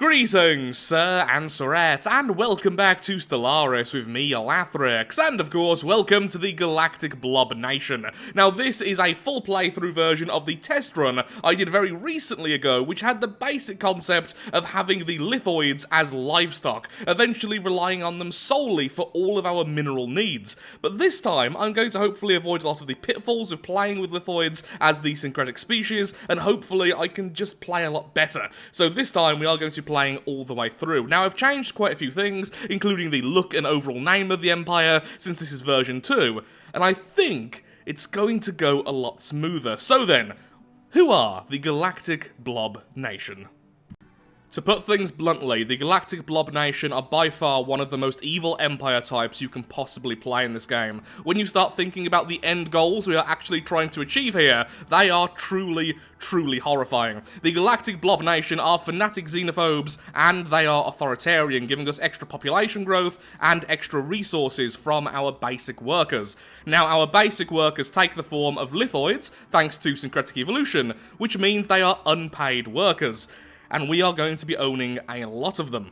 Greetings, sir and sirettes, and welcome back to Stellaris with me, Lathrix, and of course, welcome to the Galactic Blob Nation. Now, this is a full playthrough version of the test run I did very recently ago, which had the basic concept of having the Lithoids as livestock, eventually relying on them solely for all of our mineral needs. But this time, I'm going to hopefully avoid a lot of the pitfalls of playing with Lithoids as the syncretic species, and hopefully I can just play a lot better. So this time, we are going to playing all the way through. Now, I've changed quite a few things, including the look and overall name of the Empire, since this is version 2, and I think it's going to go a lot smoother. So then, who are the Galactic Blob Nation? To put things bluntly, the Galactic Blob Nation are by far one of the most evil Empire types you can possibly play in this game. When you start thinking about the end goals we are actually trying to achieve here, they are truly, truly horrifying. The Galactic Blob Nation are fanatic xenophobes, and they are authoritarian, giving us extra population growth and extra resources from our basic workers. Now, our basic workers take the form of Lithoids, thanks to syncretic evolution, which means they are unpaid workers. And we are going to be owning a lot of them.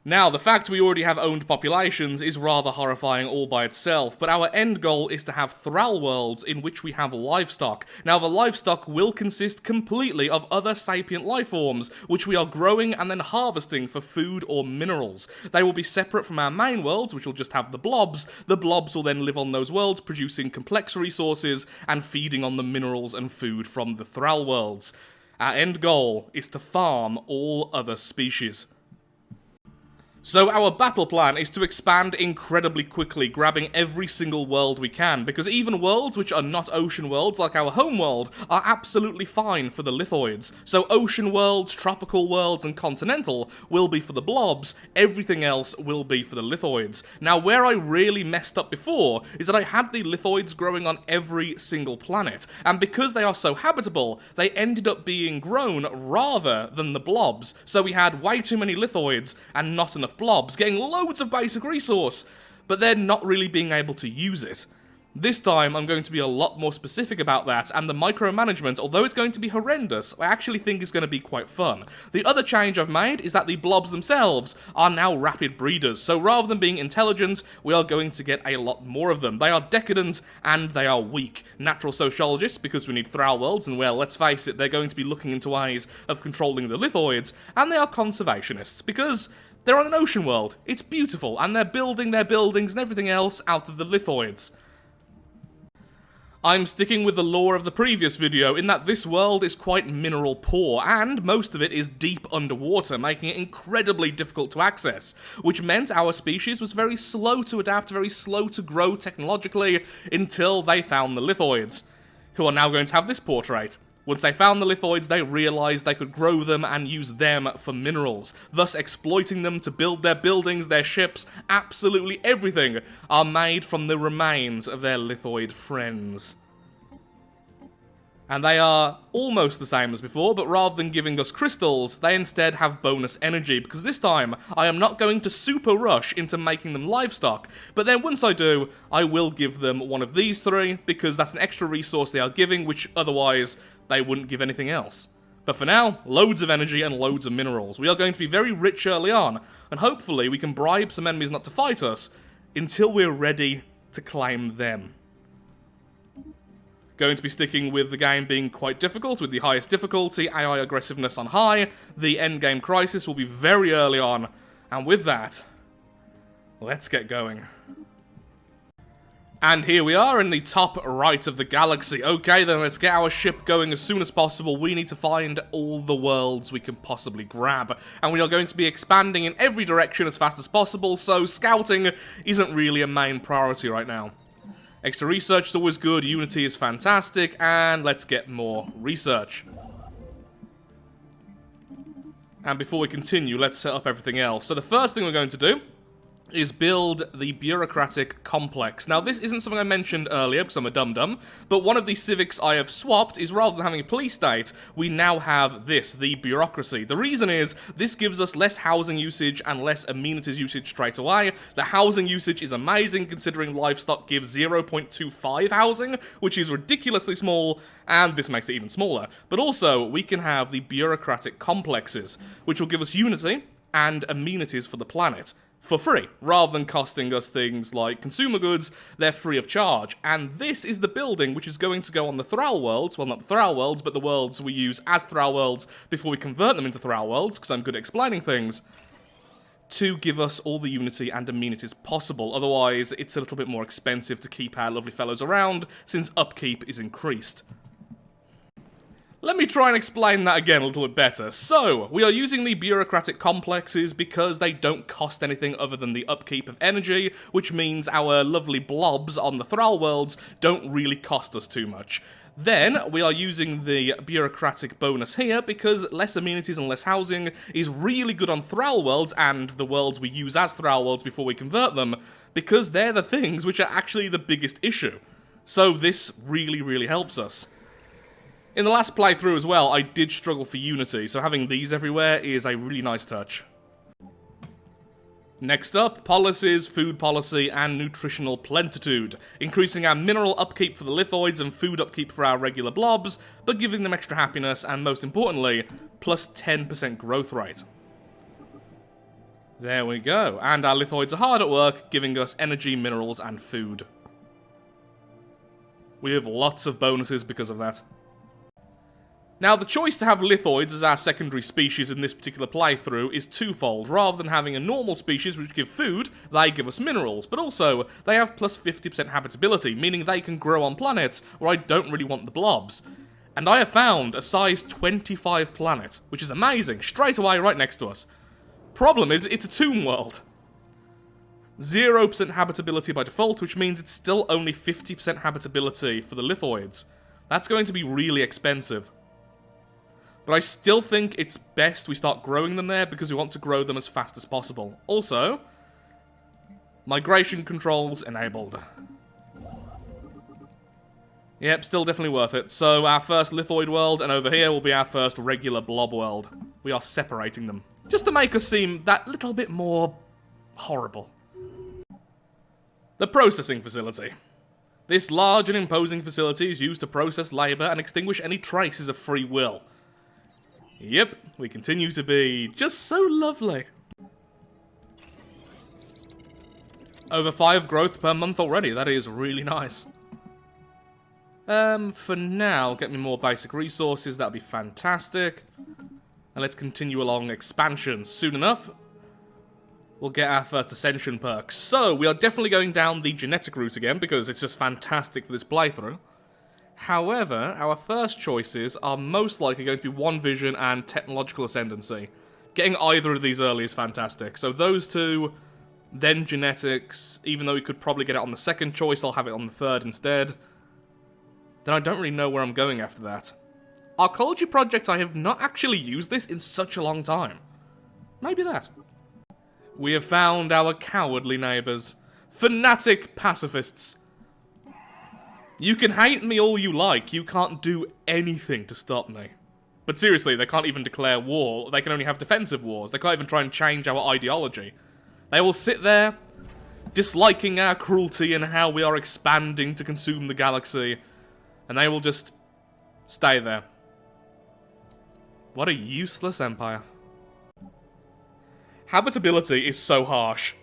Now, the fact we already have owned populations is rather horrifying all by itself, but our end goal is to have Thrall worlds in which we have livestock. Now, the livestock will consist completely of other sapient life forms, which we are growing and then harvesting for food or minerals. They will be separate from our main worlds, which will just have the blobs. The blobs will then live on those worlds, producing complex resources and feeding on the minerals and food from the Thrall worlds. Our end goal is to farm all other species. So our battle plan is to expand incredibly quickly, grabbing every single world we can, because even worlds which are not ocean worlds, like our home world, are absolutely fine for the Lithoids. So ocean worlds, tropical worlds, and continental will be for the blobs, everything else will be for the Lithoids. Now, where I really messed up before is that I had the Lithoids growing on every single planet, and because they are so habitable, they ended up being grown rather than the blobs. So we had way too many Lithoids and not enough blobs, getting loads of basic resource, but then not really being able to use it. This time, I'm going to be a lot more specific about that, and the micromanagement, although it's going to be horrendous, I actually think is going to be quite fun. The other change I've made is that the blobs themselves are now rapid breeders, so rather than being intelligent, we are going to get a lot more of them. They are decadent, and they are weak. Natural sociologists, because we need Thrall worlds, and well, let's face it, they're going to be looking into ways of controlling the Lithoids, and they are conservationists, because they're on an ocean world, it's beautiful, and they're building their buildings and everything else out of the Lithoids. I'm sticking with the lore of the previous video in that this world is quite mineral poor, and most of it is deep underwater, making it incredibly difficult to access, which meant our species was very slow to adapt, very slow to grow technologically, until they found the Lithoids, who are now going to have this portrait. Once they found the Lithoids, they realised they could grow them and use them for minerals, thus exploiting them to build their buildings, their ships, absolutely everything are made from the remains of their Lithoid friends. And they are almost the same as before, but rather than giving us crystals, they instead have bonus energy, because this time, I am not going to super rush into making them livestock, but then once I do, I will give them one of these three, because that's an extra resource they are giving, which otherwise they wouldn't give anything else. But for now, loads of energy and loads of minerals. We are going to be very rich early on, and hopefully we can bribe some enemies not to fight us, until we're ready to claim them. Going to be sticking with the game being quite difficult, with the highest difficulty, AI aggressiveness on high. The endgame crisis will be very early on, and with that, let's get going. And here we are in the top right of the galaxy. Okay then, let's get our ship going as soon as possible. We need to find all the worlds we can possibly grab. And we are going to be expanding in every direction as fast as possible, so scouting isn't really a main priority right now. Extra research is always good, Unity is fantastic, and let's get more research. And before we continue, let's set up everything else. So the first thing we're going to do is build the bureaucratic complex. Now, this isn't something I mentioned earlier, because I'm a dum-dum, but one of the civics I have swapped is rather than having a police state, we now have this, the bureaucracy. The reason is, this gives us less housing usage and less amenities usage straight away. The housing usage is amazing, considering Livestock gives 0.25 housing, which is ridiculously small, and this makes it even smaller. But also, we can have the bureaucratic complexes, which will give us unity and amenities for the planet. For free, rather than costing us things like consumer goods, they're free of charge. And this is the building which is going to go on the Thrall worlds, well not the Thrall worlds, but the worlds we use as Thrall worlds before we convert them into Thrall worlds, because I'm good at explaining things, to give us all the unity and amenities possible. Otherwise, it's a little bit more expensive to keep our lovely fellows around, since upkeep is increased. Let me try and explain that again a little bit better. So, we are using the bureaucratic complexes because they don't cost anything other than the upkeep of energy, which means our lovely blobs on the Thrall worlds don't really cost us too much. Then, we are using the bureaucratic bonus here because less amenities and less housing is really good on Thrall worlds and the worlds we use as Thrall worlds before we convert them, because they're the things which are actually the biggest issue. So this really, really helps us. In the last playthrough as well, I did struggle for unity, so having these everywhere is a really nice touch. Next up, policies, food policy, and nutritional plentitude. Increasing our mineral upkeep for the Lithoids and food upkeep for our regular blobs, but giving them extra happiness, and most importantly, plus 10% growth rate. There we go, and our Lithoids are hard at work, giving us energy, minerals, and food. We have lots of bonuses because of that. Now, the choice to have Lithoids as our secondary species in this particular playthrough is twofold. Rather than having a normal species which give food, they give us minerals, but also, they have plus 50% habitability, meaning they can grow on planets where I don't really want the blobs. And I have found a size 25 planet, which is amazing, straight away right next to us. Problem is, it's a tomb world. 0% habitability by default, which means it's still only 50% habitability for the Lithoids. That's going to be really expensive. But I still think it's best we start growing them there because we want to grow them as fast as possible. Also, migration controls enabled. Yep, still definitely worth it. So our first Lithoid world, and over here will be our first regular blob world. We are separating them, just to make us seem that little bit more horrible. The processing facility. This large and imposing facility is used to process labour and extinguish any traces of free will. Yep, we continue to be just so lovely. Over 5 growth per month already, that is really nice. For now, get me more basic resources, that'd be fantastic. And let's continue along expansion. Soon enough, we'll get our first ascension perks. So, we are definitely going down the genetic route again, because it's just fantastic for this playthrough. However, our first choices are most likely going to be One Vision and Technological Ascendancy. Getting either of these early is fantastic. So those two, then Genetics. Even though we could probably get it on the second choice, I'll have it on the third instead. Then I don't really know where I'm going after that. Arcology project, I have not actually used this in such a long time. Maybe that. We have found our cowardly neighbours. Fanatic pacifists. You can hate me all you like, you can't do anything to stop me. But seriously, they can't even declare war, they can only have defensive wars, they can't even try and change our ideology. They will sit there, disliking our cruelty and how we are expanding to consume the galaxy, and they will just stay there. What a useless empire. Habitability is so harsh.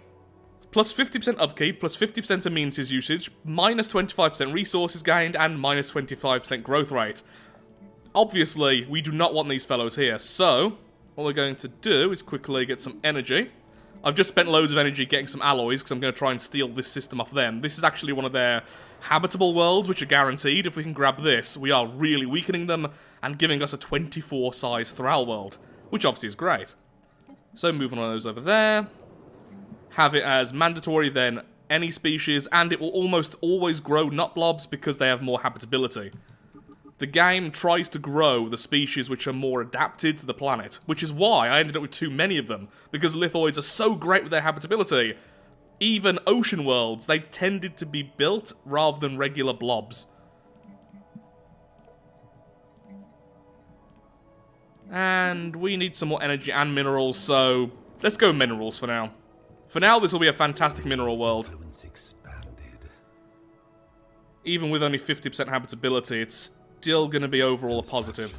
Plus 50% upkeep, plus 50% amenities usage, minus 25% resources gained, and minus 25% growth rate. Obviously, we do not want these fellows here, so what we're going to do is quickly get some energy. I've just spent loads of energy getting some alloys, because I'm going to try and steal this system off them. This is actually one of their habitable worlds, which are guaranteed. If we can grab this, we are really weakening them, and giving us a 24 size Thrall world, which obviously is great. So moving on those over there. Have it as mandatory, then any species, and it will almost always grow not blobs because they have more habitability. The game tries to grow the species which are more adapted to the planet, which is why I ended up with too many of them, because Lithoids are so great with their habitability, even ocean worlds, they tended to be built rather than regular blobs. And we need some more energy and minerals, so let's go minerals for now. For now, this will be a fantastic mineral world. Even with only 50% habitability, it's still going to be overall a positive.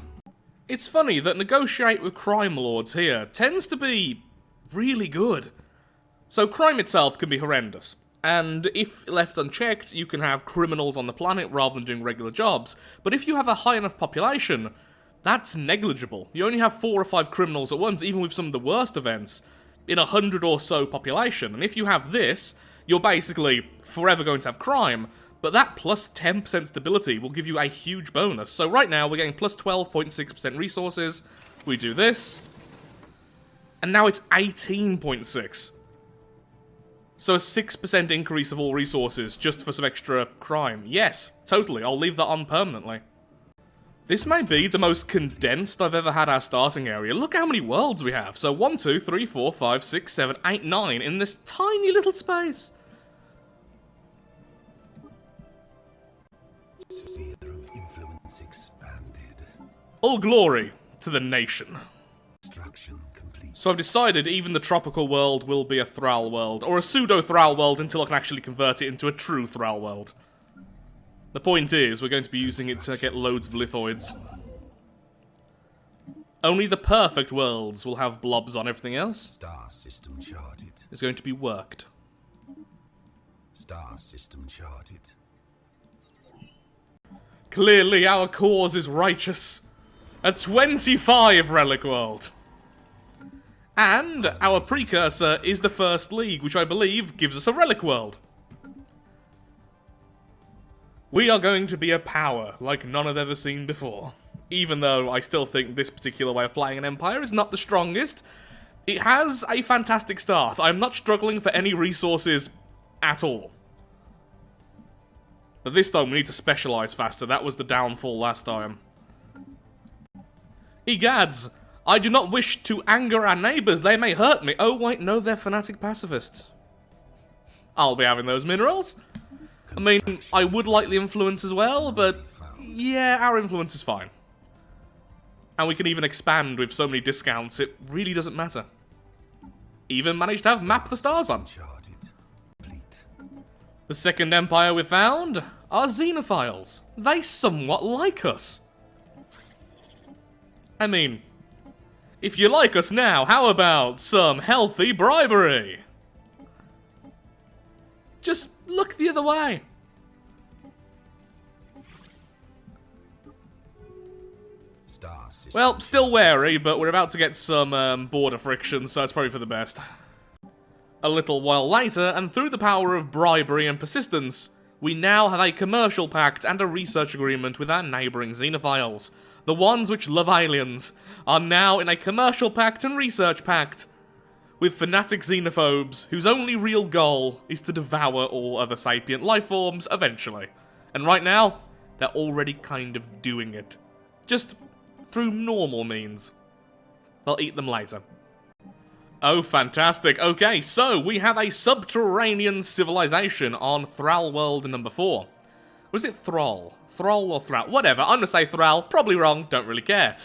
It's funny that negotiate with crime lords here tends to be really good. So crime itself can be horrendous, and if left unchecked, you can have criminals on the planet rather than doing regular jobs. But if you have a high enough population, that's negligible. You only have 4 or 5 criminals at once, even with some of the worst events, in 100 or so population. And if you have this, you're basically forever going to have crime, but that plus 10% stability will give you a huge bonus. So right now, we're getting plus 12.6% resources. We do this, and now it's 18.6. So a 6% increase of all resources just for some extra crime. Yes, totally. I'll leave that on permanently. This may be the most condensed I've ever had our starting area. Look how many worlds we have. So 1, 2, 3, 4, 5, 6, 7, 8, 9 in this tiny little space. Sphere of influence expanded. All glory to the nation. Construction complete. So I've decided even the tropical world will be a Thrall world, or a pseudo-Thrall world until I can actually convert it into a true Thrall world. The point is, we're going to be using it to get loads of Lithoids. Only the perfect worlds will have blobs on. Everything else Star system charted. is going to be worked. Star system charted. Clearly our cause is righteous. A 25 Relic world. And our precursor is the First League, which I believe gives us a Relic world. We are going to be a power like none I've ever seen before. Even though I still think this particular way of playing an empire is not the strongest, it has a fantastic start. I'm not struggling for any resources at all. But this time we need to specialize faster. That was the downfall last time. Egads, I do not wish to anger our neighbours. They may hurt me. Oh wait, no, they're fanatic pacifists. I'll be having those minerals. I mean, I would like the influence as well, but yeah, our influence is fine. And we can even expand with so many discounts, it really doesn't matter. Even managed to have Map the Stars on. The second empire we found are Xenophiles. They somewhat like us. I mean, if you like us now, how about some healthy bribery? Just look the other way. Well, still wary, but we're about to get some border friction, so it's probably for the best. A little while later, and through the power of bribery and persistence, we now have a commercial pact and a research agreement with our neighbouring Xenophiles. The ones which love aliens are now in a commercial pact and research pact with fanatic xenophobes whose only real goal is to devour all other sapient life forms eventually. And right now, they're already kind of doing it. Just through normal means. They'll eat them later. Oh, fantastic. Okay, so we have a subterranean civilization on Thrall World number 4. Was it Thrall? Thrall or Thrall? Whatever, I'm gonna say Thrall. Probably wrong, don't really care.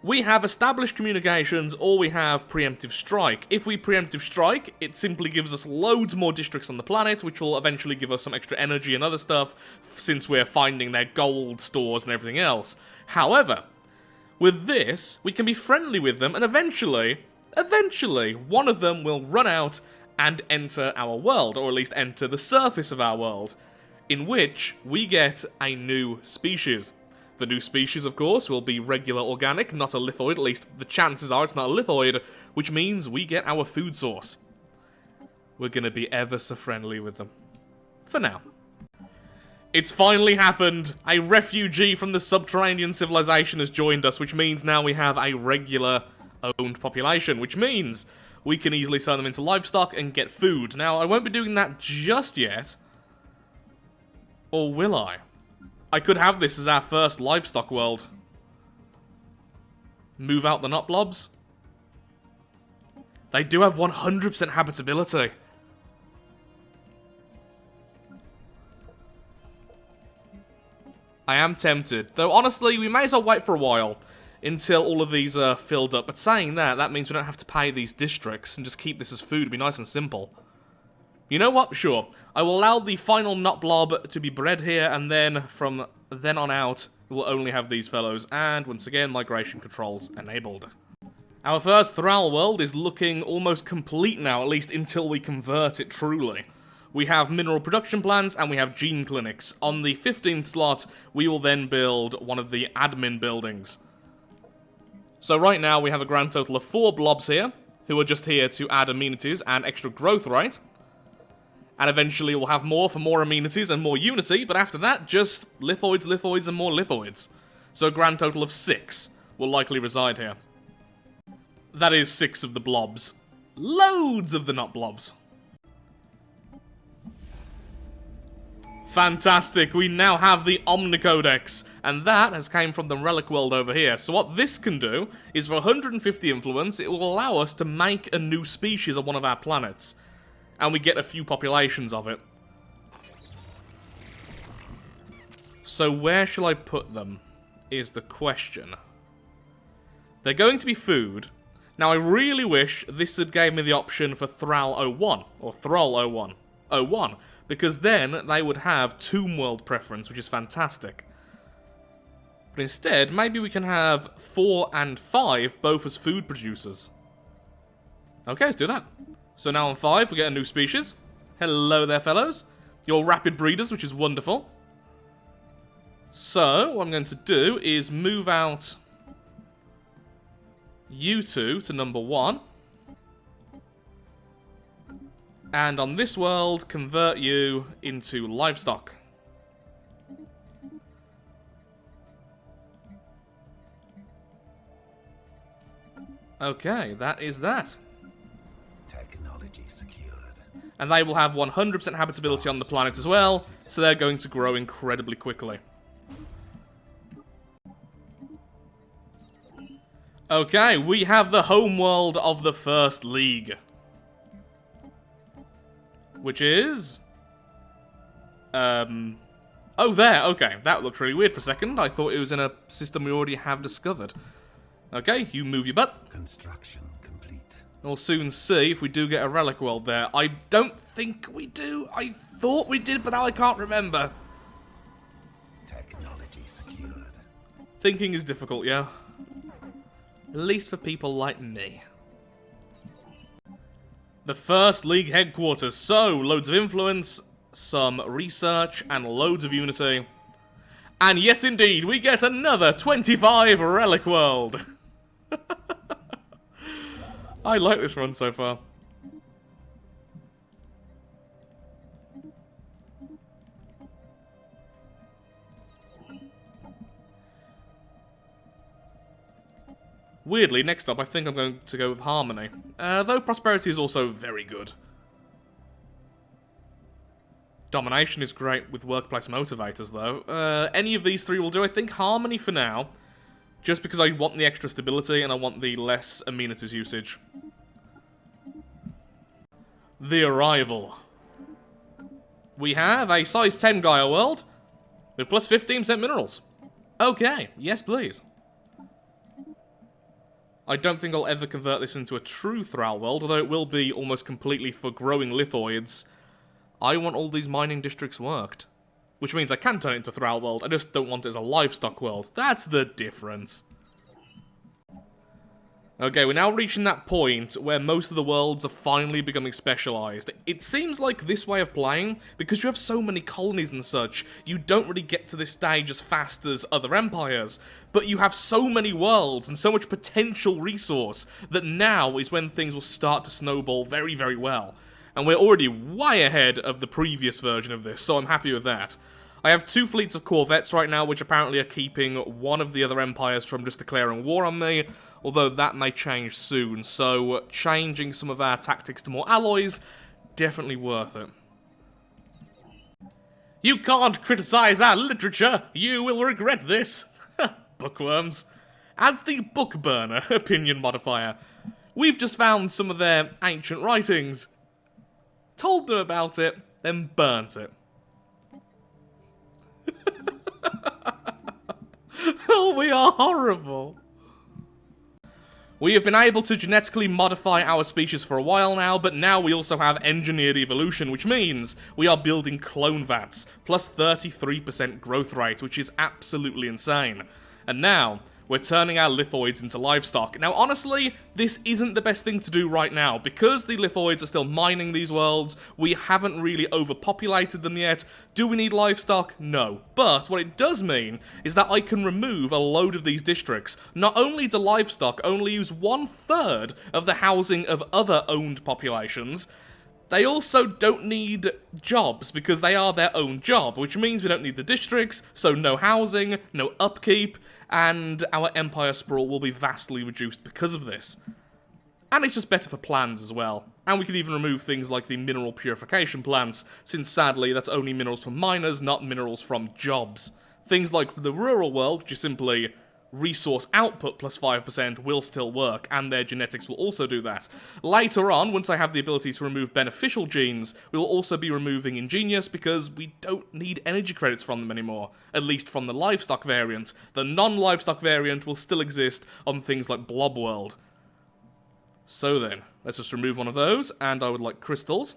We have established communications, or we have preemptive strike. If we preemptive strike, it simply gives us loads more districts on the planet, which will eventually give us some extra energy and other stuff, since we're finding their gold stores and everything else. However, with this, we can be friendly with them, and eventually, one of them will run out and enter our world, or at least enter the surface of our world, in which we get a new species. The new species, of course, will be regular organic, not a lithoid, at least the chances are it's not a lithoid, which means we get our food source. We're gonna be ever so friendly with them. For now. It's finally happened! A refugee from the subterranean civilization has joined us, which means now we have a regular owned population, which means we can easily turn them into livestock and get food. Now, I won't be doing that just yet. Or will I? I could have this as our first livestock world. Move out the nut blobs. They do have 100% habitability. I am tempted. Though, honestly, we may as well wait for a while until all of these are filled up. But saying that, that means we don't have to pay these districts and just keep this as food. It'd be nice and simple. You know what? Sure. I will allow the final nut blob to be bred here, and then from then on out, we'll only have these fellows. And once again, migration controls enabled. Our first Thrall world is looking almost complete now, at least until we convert it truly. We have mineral production plants, and we have gene clinics. On the 15th slot, we will then build one of the admin buildings. So right now, we have a grand total of 4 blobs here, who are just here to add amenities and extra growth rate. And eventually we'll have more for more amenities and more unity, but after that, just lithoids, lithoids, and more lithoids. So a grand total of 6 will likely reside here. That is 6 of the blobs. Loads of the nut blobs. Fantastic, we now have the Omnicodex, and that has came from the Relic world over here. So what this can do is for 150 influence, it will allow us to make a new species on one of our planets. And we get a few populations of it. So where shall I put them, is the question. They're going to be food. Now I really wish this had gave me the option for Thrall 01, or Thrall 01, because then they would have Tomb World preference, which is fantastic. But instead, maybe we can have 4 and 5 both as food producers. Okay, let's do that. So now on 5, we get a new species. Hello there, fellows. You're rapid breeders, which is wonderful. So, what I'm going to do is move out you two to number 1. And on this world, convert you into livestock. Okay, that is that. Technology secured. And they will have 100% habitability on the planet as well, so they're going to grow incredibly quickly. Okay, we have the homeworld of the First League. Which is... Oh, there, okay. That looked really weird for a second. I thought it was in a system we already have discovered. Okay, you move your butt. Construction complete. We'll soon see if we do get a relic world there. I don't think we do. I thought we did, but now I can't remember. Technology secured. Thinking is difficult, yeah. At least for people like me. The First League headquarters. So, loads of influence, some research, and loads of unity. And yes, indeed, we get another 25 relic world. I like this run so far. Weirdly, next up, I think I'm going to go with Harmony. Though Prosperity is also very good. Domination is great with workplace motivators, though. Any of these 3 will do. I think Harmony for now. Just because I want the extra stability and I want the less amenities usage. The Arrival. We have a size 10 Gaia world with plus 15% minerals. Okay, yes please. I don't think I'll ever convert this into a true Thrall world, although it will be almost completely for growing lithoids. I want all these mining districts worked. Which means I can turn it into Thrall world, I just don't want it as a livestock world. That's the difference. Okay, we're now reaching that point where most of the worlds are finally becoming specialized. It seems like this way of playing, because you have so many colonies and such, you don't really get to this stage as fast as other empires, but you have so many worlds and so much potential resource that now is when things will start to snowball very, very well. And we're already way ahead of the previous version of this, so I'm happy with that. I have 2 fleets of corvettes right now, which apparently are keeping one of the other empires from just declaring war on me, although that may change soon, so changing some of our tactics to more alloys, definitely worth it. You can't criticize our literature, you will regret this. Bookworms. Adds the book burner opinion modifier. We've just found some of their ancient writings, told them about it, then burnt it. Oh, we are horrible. We have been able to genetically modify our species for a while now, but now we also have engineered evolution, which means we are building clone vats, plus 33% growth rate, which is absolutely insane. And now, we're turning our Lithoids into livestock. Now, honestly, this isn't the best thing to do right now. Because the Lithoids are still mining these worlds, we haven't really overpopulated them yet. Do we need livestock? No. But what it does mean is that I can remove a load of these districts. Not only do livestock only use 1/3 of the housing of other owned populations, they also don't need jobs, because they are their own job, which means we don't need the districts, so no housing, no upkeep, and our empire sprawl will be vastly reduced because of this. And it's just better for plans as well. And we can even remove things like the mineral purification plants, since sadly that's only minerals from miners, not minerals from jobs. Things like the rural world, which is simply resource output plus 5%, will still work, and their genetics will also do that. Later on, once I have the ability to remove beneficial genes, we will also be removing ingenious, because we don't need energy credits from them anymore, at least from the livestock variant. The non-livestock variant will still exist on things like Blob World. So then, let's just remove one of those, and I would like crystals.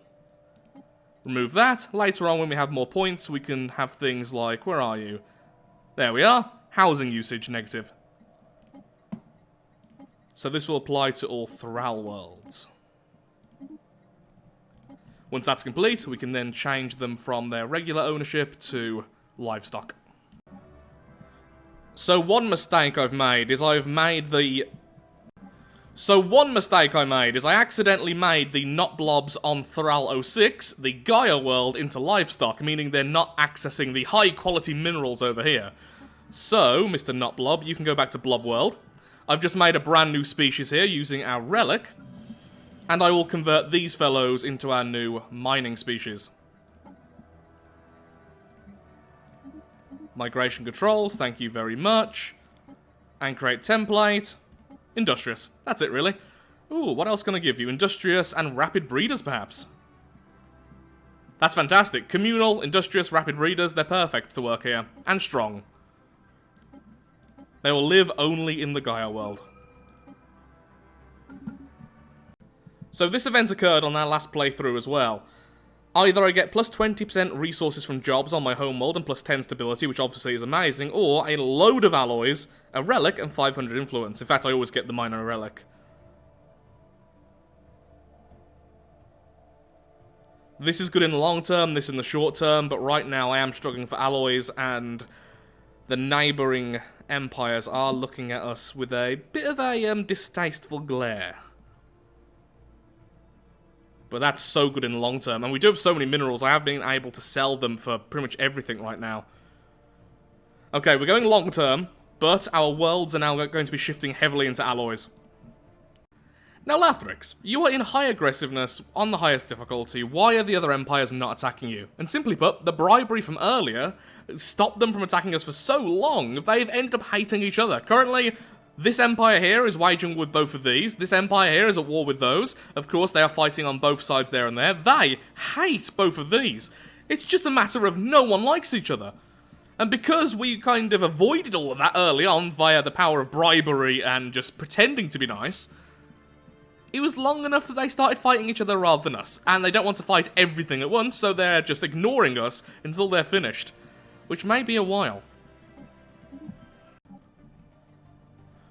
Remove that. Later on, when we have more points, we can have things like, where are you? There we are. Housing usage negative. So this will apply to all Thrall worlds. Once that's complete, we can then change them from their regular ownership to livestock. So one mistake I've made is I accidentally made the not blobs on Thrall 06, the Gaia world, into livestock, meaning they're not accessing the high quality minerals over here. So, Mr. Not Blob, you can go back to Blob World. I've just made a brand new species here using our Relic, and I will convert these fellows into our new mining species. Migration controls, thank you very much. And create template. Industrious. That's it, really. Ooh, what else can I give you? Industrious and rapid breeders, perhaps. That's fantastic. Communal, industrious, rapid breeders, they're perfect to work here. And strong. They will live only in the Gaia world. So this event occurred on our last playthrough as well. Either I get plus 20% resources from jobs on my home world and plus 10 stability, which obviously is amazing, or a load of alloys, a relic, and 500 influence. In fact, I always get the minor relic. This is good in the long term, this in the short term, but right now I am struggling for alloys, and the neighbouring empires are looking at us with a bit of a distasteful glare. But that's so good in the long term. And we do have so many minerals, I have been able to sell them for pretty much everything right now. Okay, we're going long term, but our worlds are now going to be shifting heavily into alloys. Now, Lathrix, you are in high aggressiveness on the highest difficulty. Why are the other empires not attacking you? And simply put, the bribery from earlier stopped them from attacking us for so long, they've ended up hating each other. Currently, this empire here is waging with both of these. This empire here is at war with those. Of course, they are fighting on both sides there and there. They hate both of these. It's just a matter of no one likes each other. And because we kind of avoided all of that early on via the power of bribery and just pretending to be nice, it was long enough that they started fighting each other rather than us. And they don't want to fight everything at once, so they're just ignoring us until they're finished. Which may be a while.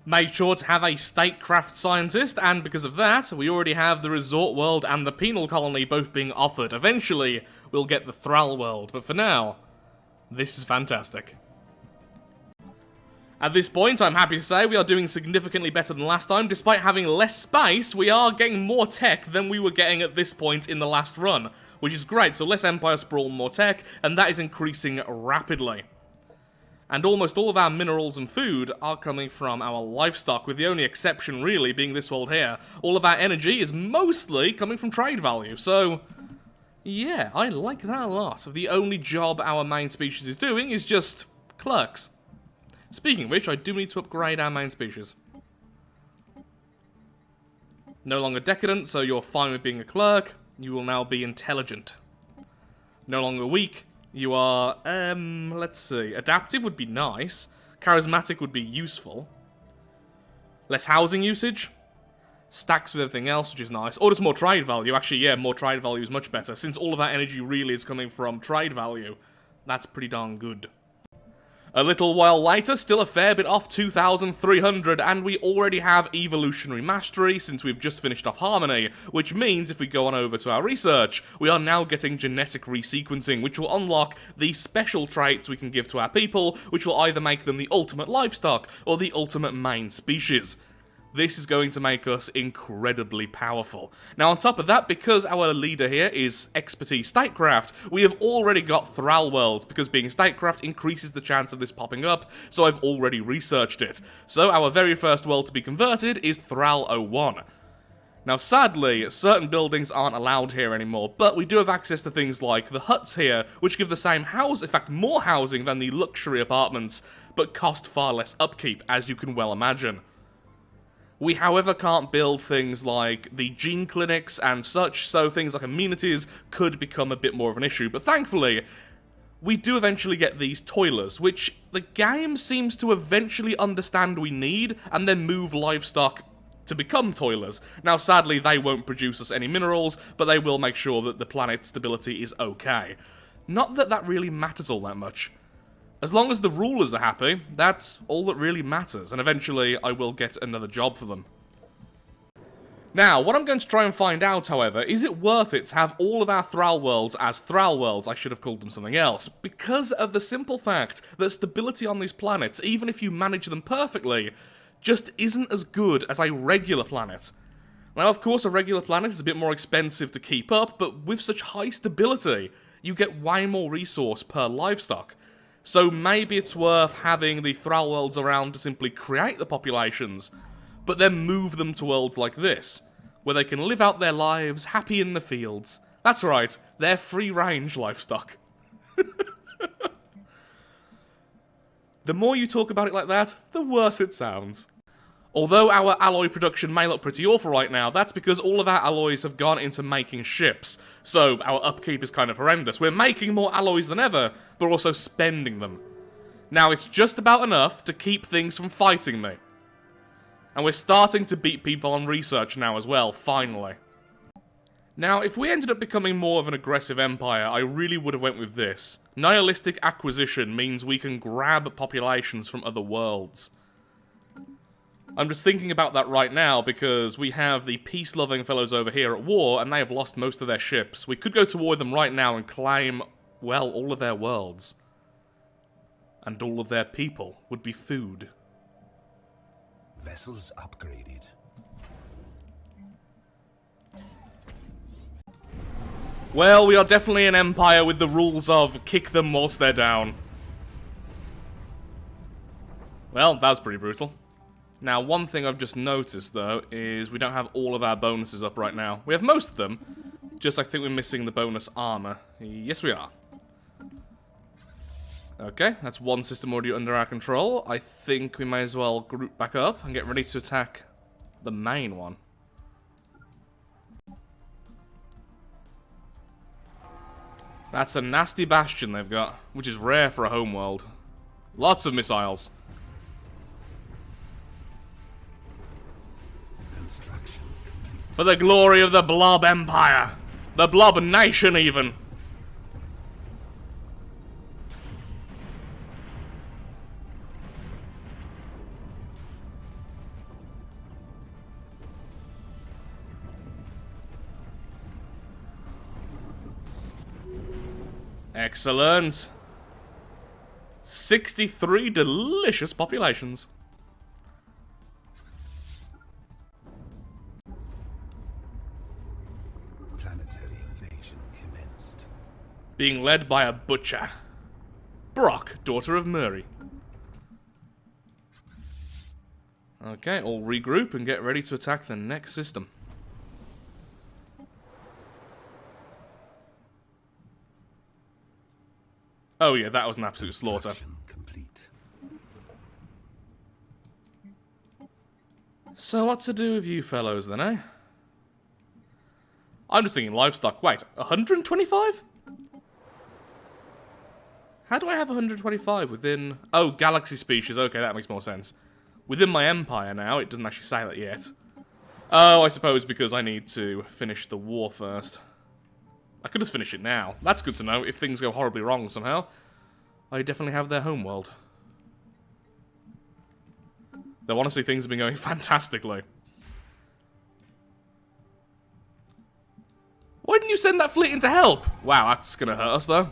Made sure to have a statecraft scientist, and because of that, we already have the resort world and the penal colony both being offered. Eventually, we'll get the Thrall world, but for now, this is fantastic. At this point, I'm happy to say we are doing significantly better than last time. Despite having less space, we are getting more tech than we were getting at this point in the last run, which is great. So less Empire Sprawl, more tech, and that is increasing rapidly. And almost all of our minerals and food are coming from our livestock, with the only exception really being this world here. All of our energy is mostly coming from trade value, so yeah, I like that a lot. The only job our main species is doing is just clerks. Speaking of which, I do need to upgrade our main species. No longer decadent, so you're fine with being a clerk. You will now be intelligent. No longer weak. You are, let's see. Adaptive would be nice. Charismatic would be useful. Less housing usage. Stacks with everything else, which is nice. Or just more trade value. Actually, yeah, more trade value is much better. Since all of that energy really is coming from trade value, that's pretty darn good. A little while later, still a fair bit off 2,300, and we already have Evolutionary Mastery since we've just finished off Harmony, which means if we go on over to our research, we are now getting genetic resequencing, which will unlock the special traits we can give to our people, which will either make them the ultimate livestock or the ultimate main species. This is going to make us incredibly powerful. Now, on top of that, because our leader here is expertise statecraft, we have already got Thrall worlds, because being statecraft increases the chance of this popping up, so I've already researched it. So our very first world to be converted is Thrall 01. Now, sadly, certain buildings aren't allowed here anymore, but we do have access to things like the huts here, which give the same house, in fact, more housing than the luxury apartments, but cost far less upkeep, as you can well imagine. We, however, can't build things like the gene clinics and such, so things like amenities could become a bit more of an issue. But thankfully, we do eventually get these toilers, which the game seems to eventually understand we need, and then move livestock to become toilers. Now, sadly, they won't produce us any minerals, but they will make sure that the planet's stability is okay. Not that that really matters all that much. As long as the rulers are happy, that's all that really matters, and eventually I will get another job for them. Now, what I'm going to try and find out, however, is it worth it to have all of our Thrall worlds as Thrall worlds? I should have called them something else. Because of the simple fact that stability on these planets, even if you manage them perfectly, just isn't as good as a regular planet. Now, of course, a regular planet is a bit more expensive to keep up, but with such high stability, you get way more resource per livestock. So maybe it's worth having the Thrall worlds around to simply create the populations, but then move them to worlds like this, where they can live out their lives happy in the fields. That's right, they're free-range livestock. The more you talk about it like that, the worse it sounds. Although our alloy production may look pretty awful right now, that's because all of our alloys have gone into making ships, so our upkeep is kind of horrendous. We're making more alloys than ever, but also spending them. Now, it's just about enough to keep things from fighting me. And we're starting to beat people on research now as well, finally. Now, if we ended up becoming more of an aggressive empire, I really would have went with this. Nihilistic acquisition means we can grab populations from other worlds. I'm just thinking about that right now because we have the peace-loving fellows over here at war, and they have lost most of their ships. We could go to war with them right now and claim, well, all of their worlds. And all of their people would be food. Vessels upgraded. Well, we are definitely an empire with the rules of kick them whilst they're down. Well, that was pretty brutal. Now, one thing I've just noticed, though, is we don't have all of our bonuses up right now. We have most of them, just I think we're missing the bonus armor. Yes, we are. Okay, that's one system already under our control. I think we may as well group back up and get ready to attack the main one. That's a nasty bastion they've got, which is rare for a homeworld. Lots of missiles. For the glory of the Blob Empire. The Blob Nation, even. Excellent. 63 delicious populations. Being led by a butcher. Brock, daughter of Murray. Okay, all regroup and get ready to attack the next system. Oh yeah, that was an absolute slaughter. Complete. So what to do with you fellows then, eh? I'm just thinking livestock. Wait, 125? How do I have 125 within... Oh, galaxy species. Okay, that makes more sense. Within my empire now, it doesn't actually say that yet. Oh, I suppose because I need to finish the war first. I could just finish it now. That's good to know if things go horribly wrong somehow. I definitely have their homeworld. Though honestly, things have been going fantastically. Why didn't you send that fleet in to help? Wow, that's gonna hurt us though.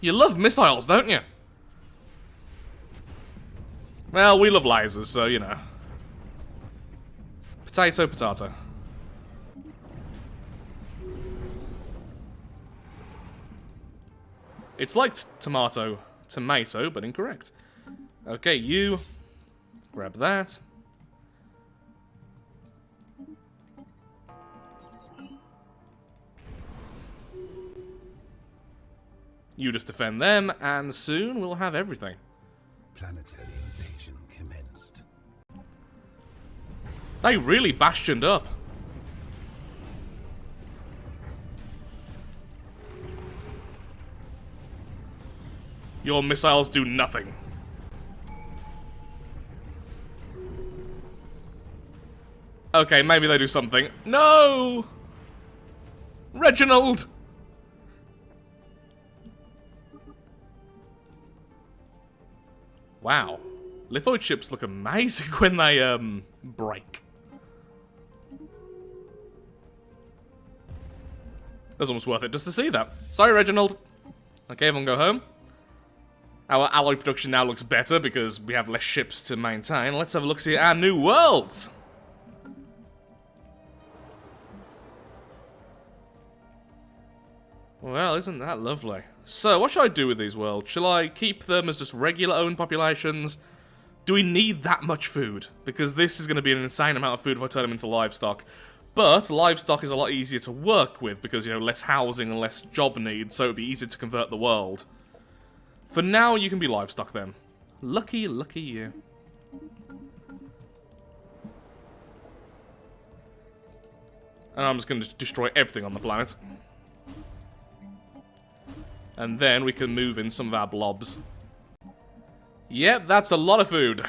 You love missiles, don't you? Well, we love lasers, so you know. Potato, potato. It's like tomato, tomato, but incorrect. Okay, you grab that. You just defend them, and soon we'll have everything. Planetary invasion commenced. They really bastioned up. Your missiles do nothing. Okay, maybe they do something. No! Reginald! Wow. Lithoid ships look amazing when they, break. That's almost worth it just to see that. Sorry, Reginald. Okay, everyone go home. Our alloy production now looks better because we have less ships to maintain. Let's have a look see at our new worlds. Well, isn't that lovely? So, what should I do with these worlds? Shall I keep them as just regular owned populations? Do we need that much food? Because this is going to be an insane amount of food if I turn them into livestock. But livestock is a lot easier to work with because, you know, less housing and less job needs, so it would be easier to convert the world. For now, you can be livestock then. Lucky, lucky you. And I'm just going to destroy everything on the planet. And then we can move in some of our blobs. Yep, that's a lot of food.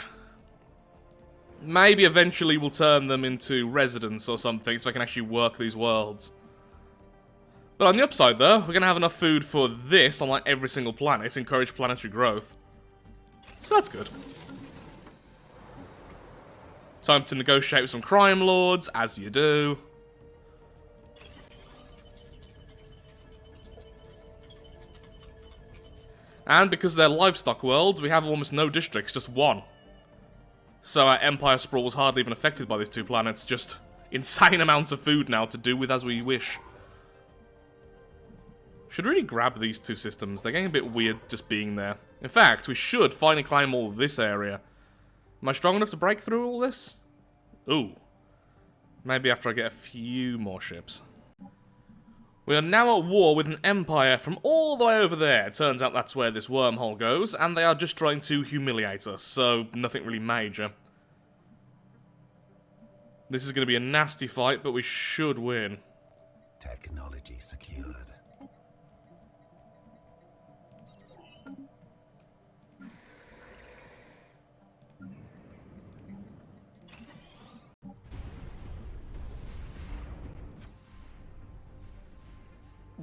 Maybe eventually we'll turn them into residents or something so I can actually work these worlds. But on the upside though, we're going to have enough food for this on like every single planet, encourage planetary growth. So that's good. Time to negotiate with some crime lords, as you do. And because they're livestock worlds, we have almost no districts, just one. So our empire sprawl was hardly even affected by these two planets, just insane amounts of food now to do with as we wish. Should really grab these two systems, they're getting a bit weird just being there. In fact, we should finally claim all of this area. Am I strong enough to break through all this? Ooh. Maybe after I get a few more ships. We are now at war with an empire from all the way over there. It turns out that's where this wormhole goes, and they are just trying to humiliate us, so nothing really major. This is going to be a nasty fight, but we should win. Technology secured.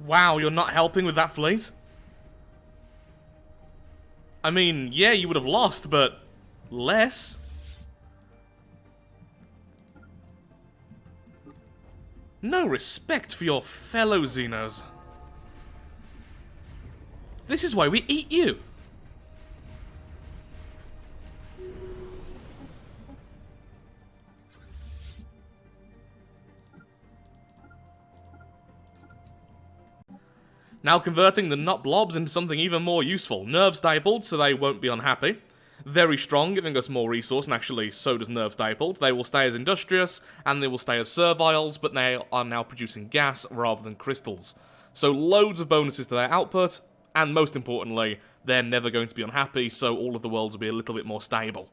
Wow, you're not helping with that fleet? I mean, yeah, you would have lost, but less. No respect for your fellow Xenos. This is why we eat you. Now converting the not blobs into something even more useful. Nerve stapled, so they won't be unhappy. Very strong, giving us more resource, and actually so does nerve stapled. They will stay as industrious, and they will stay as serviles, but they are now producing gas rather than crystals. So loads of bonuses to their output, and most importantly, they're never going to be unhappy, so all of the worlds will be a little bit more stable.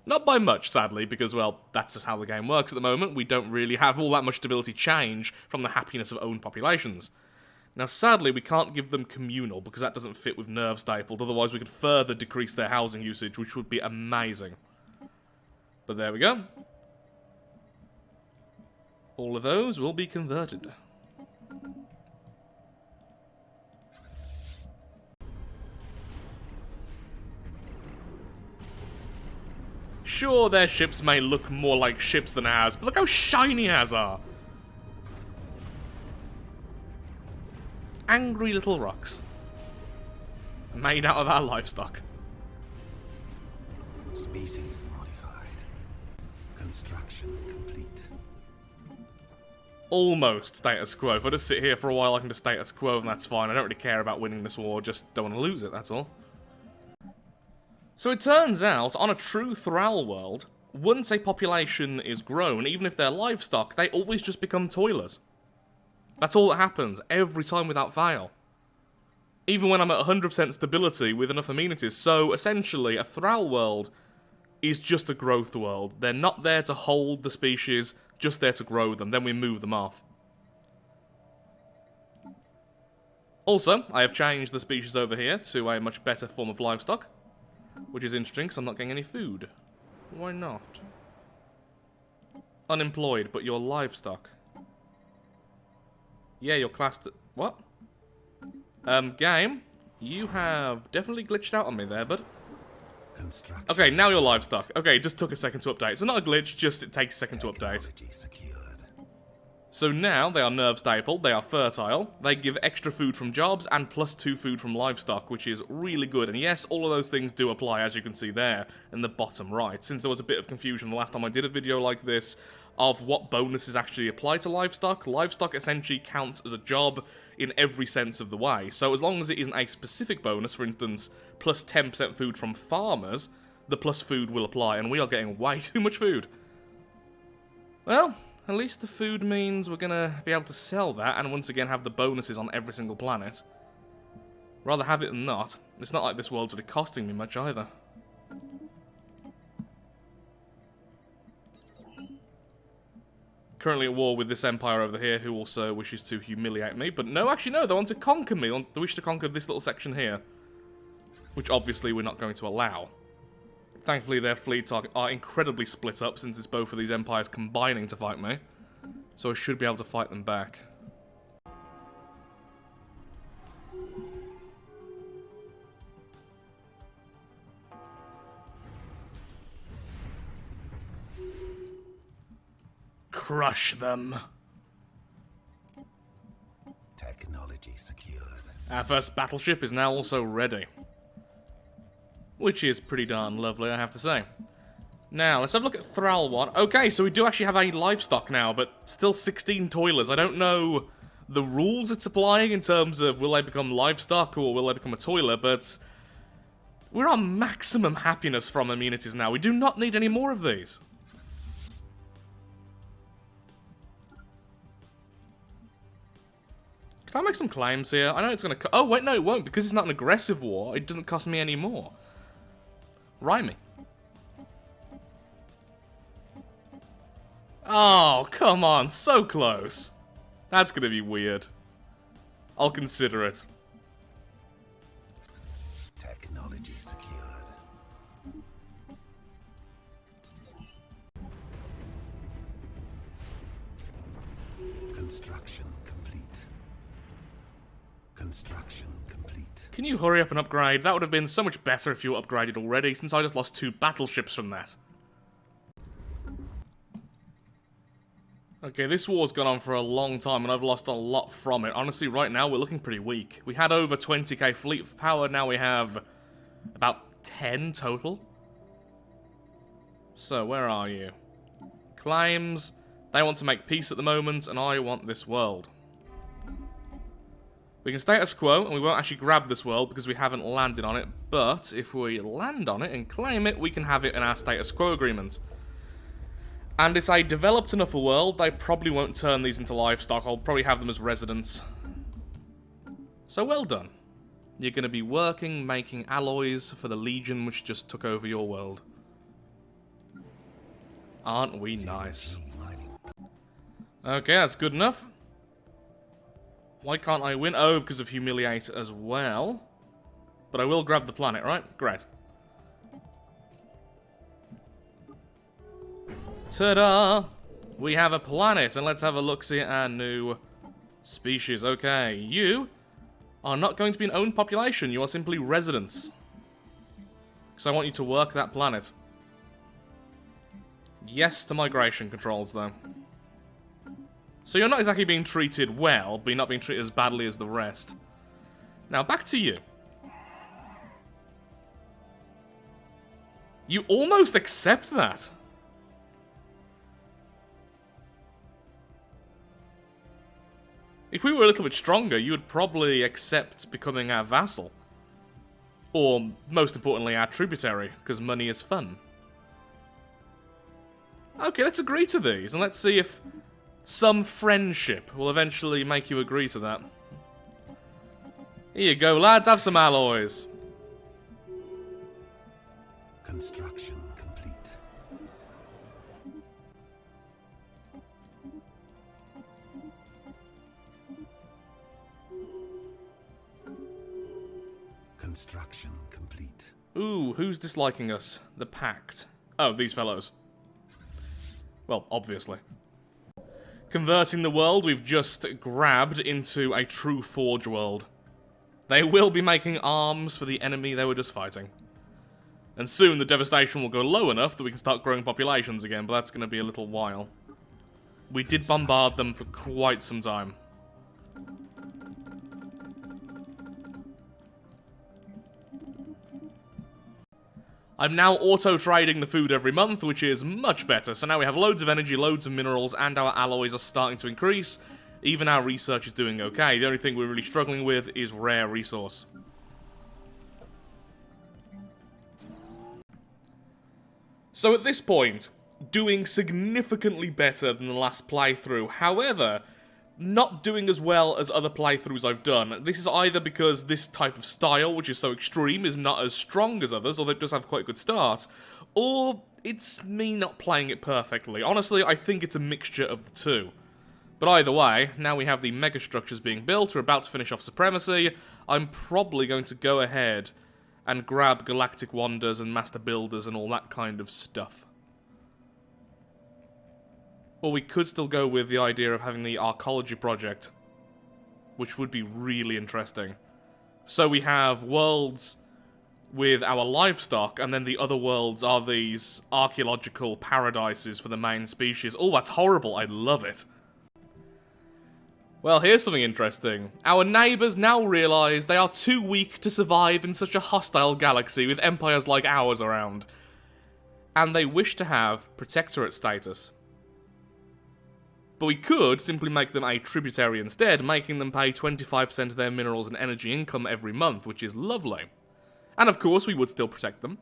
Not by much, sadly, because, well, that's just how the game works at the moment. We don't really have all that much stability change from the happiness of owned populations. Now, sadly, we can't give them communal, because that doesn't fit with nerve stapled, otherwise we could further decrease their housing usage, which would be amazing. But there we go. All of those will be converted. Sure, their ships may look more like ships than ours, but look how shiny ours are! Angry little rocks. Made out of our livestock. Species modified. Construction complete. Almost status quo. If I just sit here for a while, I can just status quo, and that's fine. I don't really care about winning this war, just don't want to lose it, that's all. So it turns out, on a true Thrall world, once a population is grown, even if they're livestock, they always just become toilers. That's all that happens, every time without fail. Even when I'm at 100% stability with enough amenities, so essentially a Thrall world is just a growth world. They're not there to hold the species, just there to grow them, then we move them off. Also, I have changed the species over here to a much better form of livestock, which is interesting because I'm not getting any food. Why not? Unemployed, but you're livestock. Yeah, you're classed... What? Game, you have definitely glitched out on me there, bud. Okay, now you're livestock. Okay, it just took a second to update. So not a glitch, just it takes a second to update. So now they are nerve stapled, they are fertile, they give extra food from jobs and +2 food from livestock, which is really good. And yes, all of those things do apply, as you can see there in the bottom right. Since there was a bit of confusion the last time I did a video like this of what bonuses actually apply to livestock, livestock essentially counts as a job in every sense of the way. So as long as it isn't a specific bonus, for instance, plus 10% food from farmers, the plus food will apply, and we are getting way too much food. Well, at least the food means we're gonna be able to sell that and once again have the bonuses on every single planet. Rather have it than not. It's not like this world's really costing me much either. Currently at war with this empire over here who also wishes to humiliate me. But no, actually no, they want to conquer me. They wish to conquer this little section here. Which obviously we're not going to allow. Thankfully their fleets are incredibly split up since it's both of these empires combining to fight me. So I should be able to fight them back. Crush them. Technology secured. Our first battleship is now also ready. Which is pretty darn lovely, I have to say. Now, let's have a look at Thrall 1. Okay, so we do actually have a livestock now, but still 16 toilers. I don't know the rules it's applying in terms of will they become livestock or will they become a toiler, but we're on maximum happiness from amenities now. We do not need any more of these. Can I make some claims here? I know it's going to... Oh, wait, no, it won't. Because it's not an aggressive war, it doesn't cost me any more. Rhyme me. Oh, come on. So close. That's going to be weird. I'll consider it. Technology secured. Construction complete. Construction complete. Can you hurry up and upgrade? That would have been so much better if you were upgraded already, since I just lost 2 battleships from that. Okay, this war's gone on for a long time, and I've lost a lot from it. Honestly, right now, we're looking pretty weak. We had over 20k fleet power, now we have about 10 total. So, where are you? Claims. They want to make peace at the moment, and I want this world. We can status quo, and we won't actually grab this world because we haven't landed on it, but if we land on it and claim it, we can have it in our status quo agreement. And it's a developed enough a world, they probably won't turn these into livestock, I'll probably have them as residents. So well done. You're going to be working, making alloys for the Legion which just took over your world. Aren't we nice? Okay, that's good enough. Why can't I win? Oh, because of humiliate as well. But I will grab the planet, right? Great. Ta-da! We have a planet, and let's have a look-see at our new species. Okay, you are not going to be an owned population. You are simply residents. Because I want you to work that planet. Yes to migration controls, though. So you're not exactly being treated well, but you're not being treated as badly as the rest. Now, back to you. You almost accept that. If we were a little bit stronger, you would probably accept becoming our vassal. Or, most importantly, our tributary, because money is fun. Okay, let's agree to these, and let's see if some friendship will eventually make you agree to that. Here you go, lads, have some alloys. Construction complete. Construction complete. Ooh, who's disliking us? The Pact. Oh, these fellows. Well, obviously. Converting the world we've just grabbed into a true Forge world. They will be making arms for the enemy they were just fighting. And soon the devastation will go low enough that we can start growing populations again, but that's going to be a little while. We did bombard them for quite some time. I'm now auto-trading the food every month, which is much better. So now we have loads of energy, loads of minerals, and our alloys are starting to increase. Even our research is doing okay. The only thing we're really struggling with is rare resource. So at this point, doing significantly better than the last playthrough. However, not doing as well as other playthroughs I've done. This is either because this type of style, which is so extreme, is not as strong as others, although it does have quite a good start, or it's me not playing it perfectly. Honestly, I think it's a mixture of the two. But either way, now we have the megastructures being built, we're about to finish off Supremacy, I'm probably going to go ahead and grab Galactic Wonders and Master Builders and all that kind of stuff. Or we could still go with the idea of having the Arcology project, which would be really interesting. So we have worlds with our livestock, and then the other worlds are these archaeological paradises for the main species. Oh, that's horrible. I love it. Well, here's something interesting. Our neighbours now realise they are too weak to survive in such a hostile galaxy with empires like ours around. And they wish to have protectorate status. But we could simply make them a tributary instead, making them pay 25% of their minerals and energy income every month, which is lovely. And of course, we would still protect them.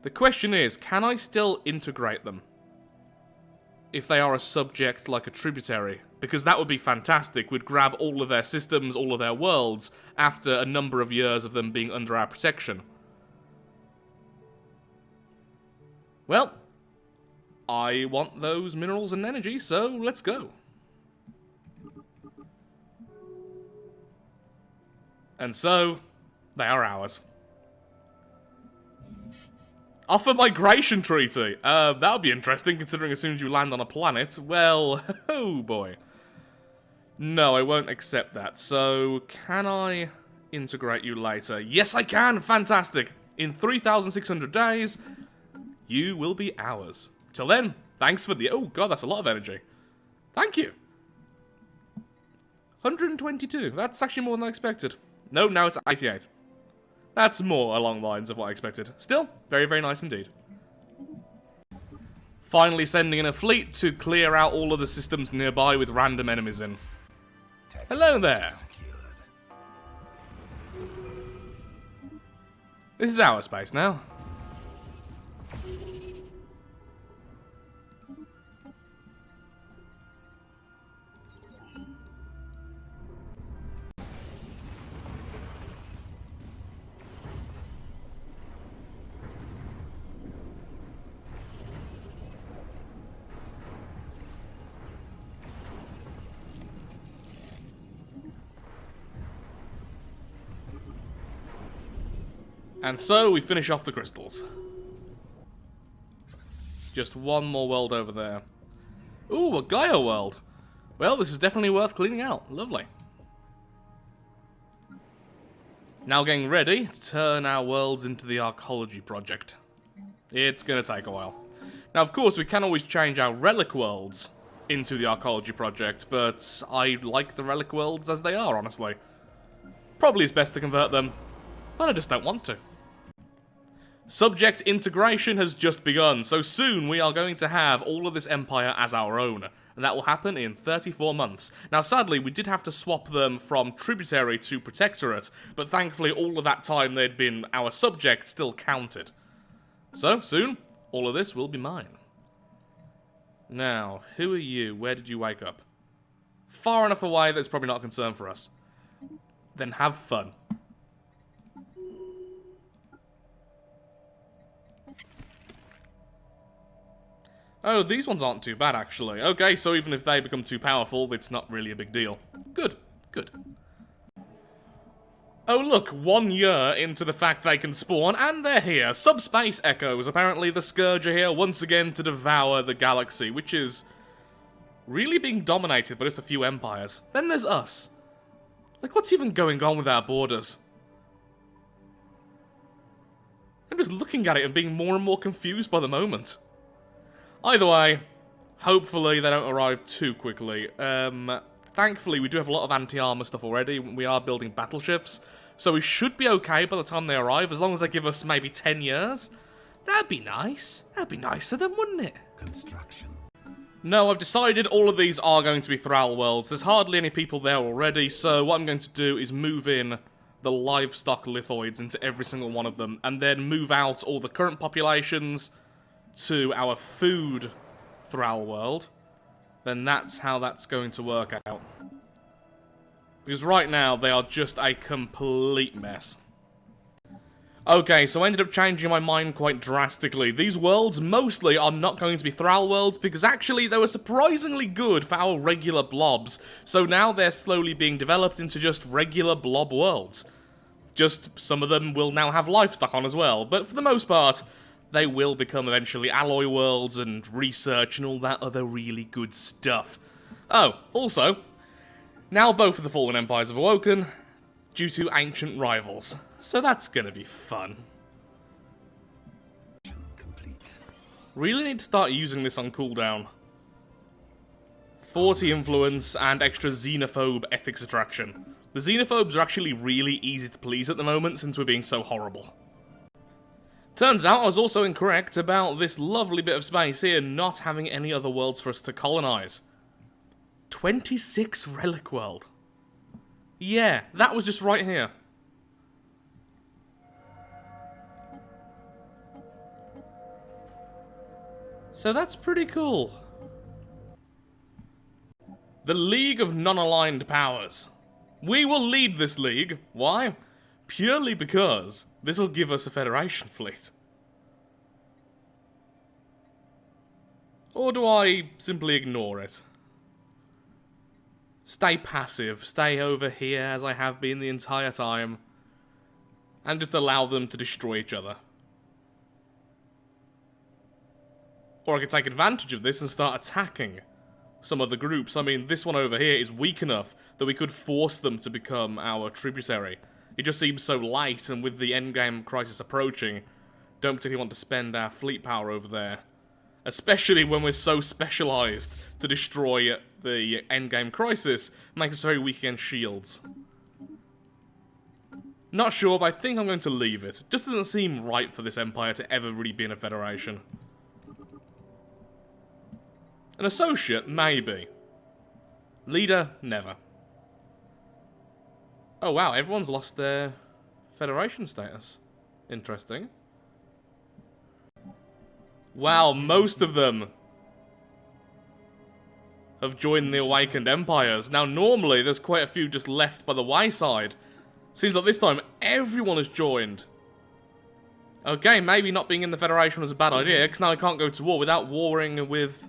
The question is, can I still integrate them? If they are a subject like a tributary? Because that would be fantastic. We'd grab all of their systems, all of their worlds, after a number of years of them being under our protection. Well, I want those minerals and energy, so let's go. And so, they are ours. Offer migration treaty. That would be interesting, considering as soon as you land on a planet, well, oh boy. No, I won't accept that. So, can I integrate you later? Yes, I can! Fantastic! In 3,600 days, you will be ours. Till then, thanks for the... Oh god, that's a lot of energy. Thank you. 122. That's actually more than I expected. No, now it's 88. That's more along the lines of what I expected. Still, very, very nice indeed. Finally sending in a fleet to clear out all of the systems nearby with random enemies in. Hello there. This is our space now. And so we finish off the crystals. Just one more world over there. Ooh, a Gaia world. Well, this is definitely worth cleaning out. Lovely. Now getting ready to turn our worlds into the Arcology project. It's gonna take a while. Now, of course, we can always change our Relic worlds into the Arcology project, but I like the Relic worlds as they are, honestly. Probably it's best to convert them, but I just don't want to. Subject integration has just begun, so soon we are going to have all of this empire as our own, and that will happen in 34 months. Now sadly, we did have to swap them from tributary to protectorate, but thankfully all of that time they'd been our subject still counted. So, soon, all of this will be mine. Now, who are you? Where did you wake up? Far enough away that it's probably not a concern for us. Then have fun. Oh, these ones aren't too bad, actually. Okay, so even if they become too powerful, it's not really a big deal. Good, good. Oh look, 1 year into the fact they can spawn, and they're here. Subspace Echoes. Apparently the Scourge are here once again to devour the galaxy, which is really being dominated by just a few empires. Then there's us. Like, what's even going on with our borders? I'm just looking at it and being more and more confused by the moment. Either way, hopefully they don't arrive too quickly. Thankfully, we do have a lot of anti-armor stuff already. We are building battleships, so we should be okay by the time they arrive, as long as they give us maybe 10 years. That'd be nice. That'd be nice of them, wouldn't it? Construction. No, I've decided all of these are going to be Thrall worlds. There's hardly any people there already, so what I'm going to do is move in the livestock lithoids into every single one of them, and then move out all the current populations to our food Thrall world. Then that's how that's going to work out. Because right now, they are just a complete mess. Okay, so I ended up changing my mind quite drastically. These worlds mostly are not going to be Thrall worlds, because actually they were surprisingly good for our regular blobs. So now they're slowly being developed into just regular blob worlds. Just some of them will now have livestock on as well, but for the most part, they will become eventually alloy worlds and research and all that other really good stuff. Oh, also, now both of the Fallen Empires have awoken due to ancient rivals. So that's gonna be fun. Complete. Really need to start using this on cooldown. 40 influence and extra xenophobe ethics attraction. The xenophobes are actually really easy to please at the moment since we're being so horrible. Turns out I was also incorrect about this lovely bit of space here not having any other worlds for us to colonize. 26 Relic World. Yeah, that was just right here. So that's pretty cool. The League of Non-Aligned Powers. We will lead this league. Why? Purely because this will give us a Federation fleet. Or do I simply ignore it? Stay passive, stay over here as I have been the entire time, and just allow them to destroy each other. Or I could take advantage of this and start attacking some of the groups. I mean, this one over here is weak enough that we could force them to become our tributary. It just seems so light, and with the endgame crisis approaching, don't particularly want to spend our fleet power over there. Especially when we're so specialised to destroy the endgame crisis, makes us very weak against shields. Not sure, but I think I'm going to leave it. Just doesn't seem right for this empire to ever really be in a federation. An associate, maybe. Leader, never. Oh wow, everyone's lost their federation status. Interesting. Wow, most of them have joined the Awakened Empires. Now, normally, there's quite a few just left by the wayside. Seems like this time, everyone has joined. Okay, maybe not being in the Federation was a bad idea, because now I can't go to war without warring with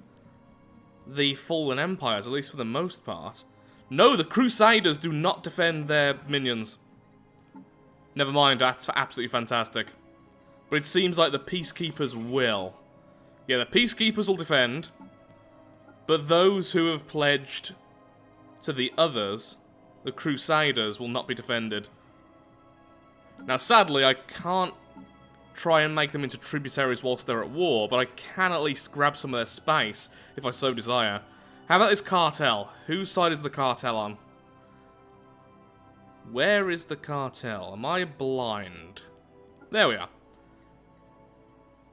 the Fallen Empires, at least for the most part. No, the Crusaders do not defend their minions. Never mind, that's absolutely fantastic. But it seems like the Peacekeepers will. Yeah, the Peacekeepers will defend. But those who have pledged to the others, the Crusaders, will not be defended. Now, sadly, I can't try and make them into tributaries whilst they're at war, but I can at least grab some of their space, if I so desire. How about this cartel? Whose side is the cartel on? Where is the cartel? Am I blind? There we are.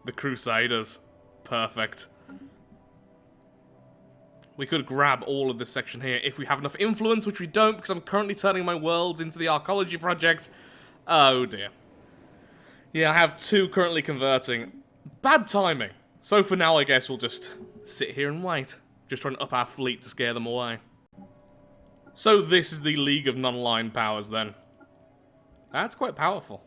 The Crusaders. Perfect. We could grab all of this section here if we have enough influence, which we don't, because I'm currently turning my worlds into the Arcology project. Oh dear. Yeah, I have 2 currently converting. Bad timing. So for now, I guess we'll just sit here and wait. Just trying to up our fleet to scare them away. So this is the League of Non-Aligned Powers, then. That's quite powerful.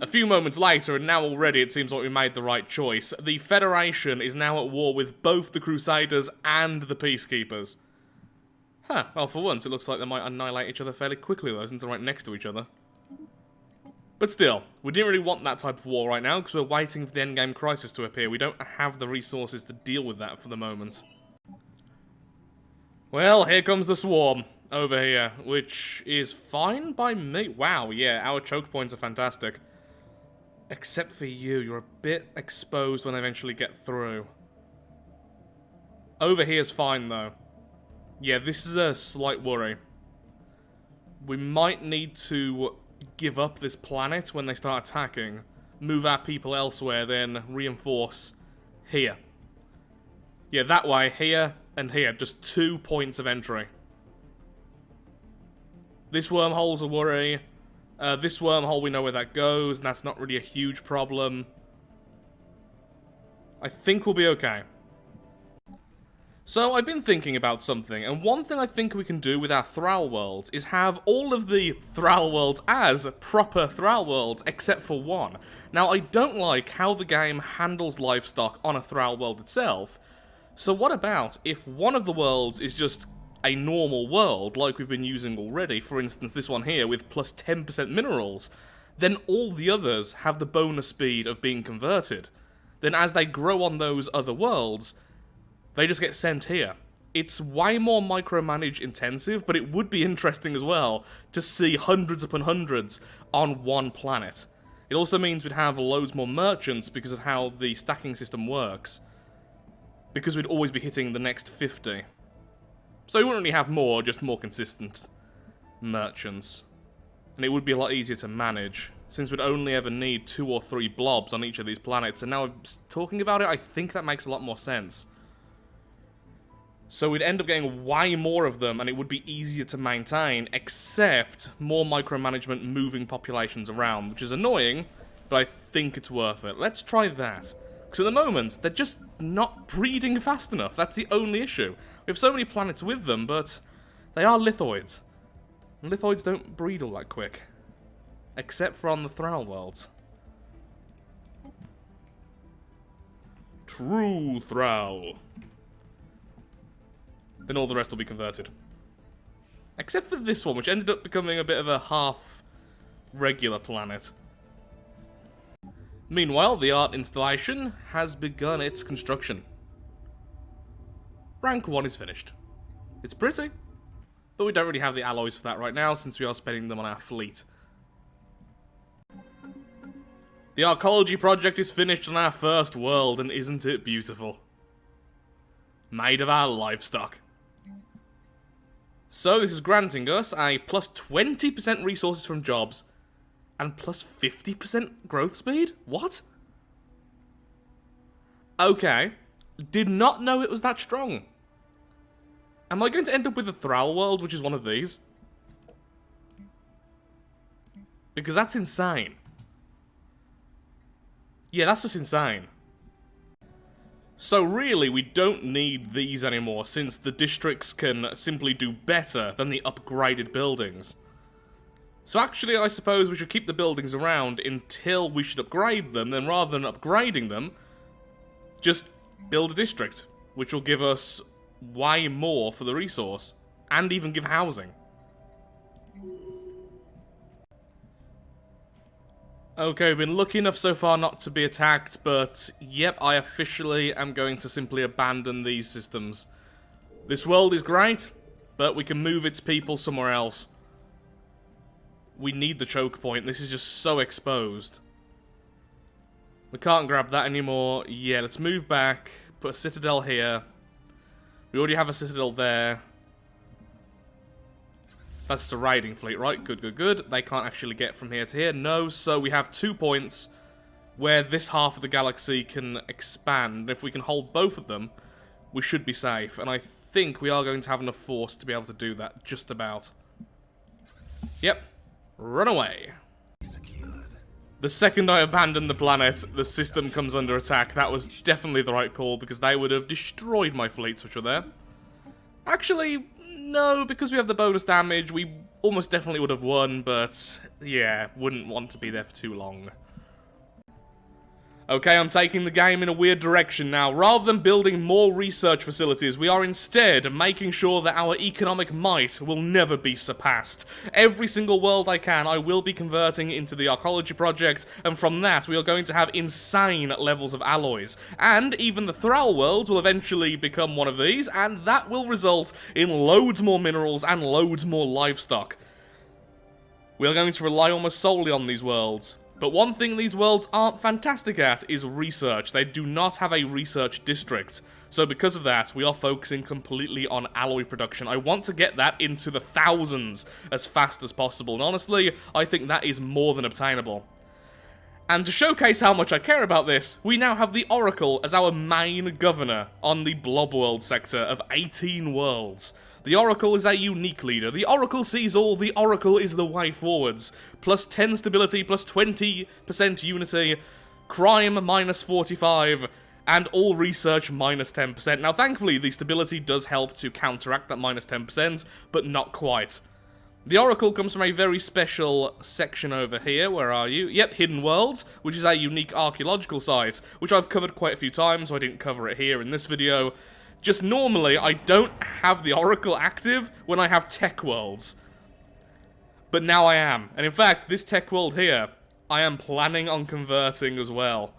A few moments later, and now already it seems like we made the right choice. The Federation is now at war with both the Crusaders and the Peacekeepers. Huh, well for once it looks like they might annihilate each other fairly quickly though, since they're right next to each other. But still, we didn't really want that type of war right now, because we're waiting for the endgame crisis to appear. We don't have the resources to deal with that for the moment. Well, here comes the swarm over here, which is fine by me. Wow, yeah, our choke points are fantastic. Except for you, you're a bit exposed when they eventually get through. Over here's fine, though. Yeah, this is a slight worry. We might need to give up this planet when they start attacking, move our people elsewhere, then reinforce here. Yeah, that way, here and here, just 2 points of entry. This wormhole's a worry. This wormhole, we know where that goes, and that's not really a huge problem. I think we'll be okay. So, I've been thinking about something, and one thing I think we can do with our Thrall worlds is have all of the Thrall worlds as proper Thrall worlds, except for one. Now, I don't like how the game handles livestock on a Thrall world itself, so what about if one of the worlds is just a normal world, like we've been using already, for instance this one here with plus 10% minerals, then all the others have the bonus speed of being converted. Then as they grow on those other worlds, they just get sent here. It's way more micromanage intensive, but it would be interesting as well to see hundreds upon hundreds on one planet. It also means we'd have loads more merchants because of how the stacking system works. Because we'd always be hitting the next 50. So we wouldn't really have more, just more consistent merchants. And it would be a lot easier to manage, since we'd only ever need 2 or 3 blobs on each of these planets. And now I'm talking about it, I think that makes a lot more sense. So we'd end up getting way more of them, and it would be easier to maintain, except more micromanagement moving populations around, which is annoying, but I think it's worth it. Let's try that. Because at the moment, they're just not breeding fast enough. That's the only issue. We have so many planets with them, but they are Lithoids. And Lithoids don't breed all that quick. Except for on the Thrall worlds. True Thrall. Then all the rest will be converted. Except for this one, which ended up becoming a bit of a half-regular planet. Meanwhile, the art installation has begun its construction. Rank 1 is finished. It's pretty, but we don't really have the alloys for that right now since we are spending them on our fleet. The Arcology project is finished on our first world, and isn't it beautiful? Made of our livestock. So this is granting us a plus 20% resources from jobs, and plus 50% growth speed? What? Okay. Did not know it was that strong. Am I going to end up with a Thrall world, which is one of these? Because that's insane. Yeah, that's just insane. So really, we don't need these anymore, since the districts can simply do better than the upgraded buildings. So actually, I suppose we should keep the buildings around until we should upgrade them, then rather than upgrading them, just build a district, which will give us way more for the resource, and even give housing. Okay, we've been lucky enough so far not to be attacked, but yep, I officially am going to simply abandon these systems. This world is great, but we can move its people somewhere else. We need the choke point. This is just so exposed. We can't grab that anymore. Yeah, let's move back, put a citadel here. We already have a citadel there. That's the raiding fleet, right? Good, good, good. They can't actually get from here to here. No, so we have 2 points where this half of the galaxy can expand. If we can hold both of them, we should be safe. And I think we are going to have enough force to be able to do that, just about. Yep. Run away. Secured. The second I abandon the planet, the system comes under attack. That was definitely the right call, because they would have destroyed my fleets which were there. Actually, no, because we have the bonus damage, we almost definitely would have won, but yeah, wouldn't want to be there for too long. Okay, I'm taking the game in a weird direction now. Rather than building more research facilities, we are instead making sure that our economic might will never be surpassed. Every single world I can, I will be converting into the Arcology project, and from that we are going to have insane levels of alloys. And even the Thrall worlds will eventually become one of these, and that will result in loads more minerals and loads more livestock. We are going to rely almost solely on these worlds. But one thing these worlds aren't fantastic at is research. They do not have a research district. So because of that, we are focusing completely on alloy production. I want to get that into the thousands as fast as possible. And honestly, I think that is more than obtainable. And to showcase how much I care about this, we now have the Oracle as our main governor on the Blob World sector of 18 worlds. The Oracle is a unique leader. The Oracle sees all. The Oracle is the way forwards. Plus 10 stability, plus 20% unity, crime minus 45, and all research minus 10%. Now, thankfully, the stability does help to counteract that minus 10%, but not quite. The Oracle comes from a very special section over here. Where are you? Yep, Hidden Worlds, which is a unique archaeological site, which I've covered quite a few times, so I didn't cover it here in this video. Just normally, I don't have the Oracle active when I have tech worlds. But now I am. And in fact, this tech world here, I am planning on converting as well.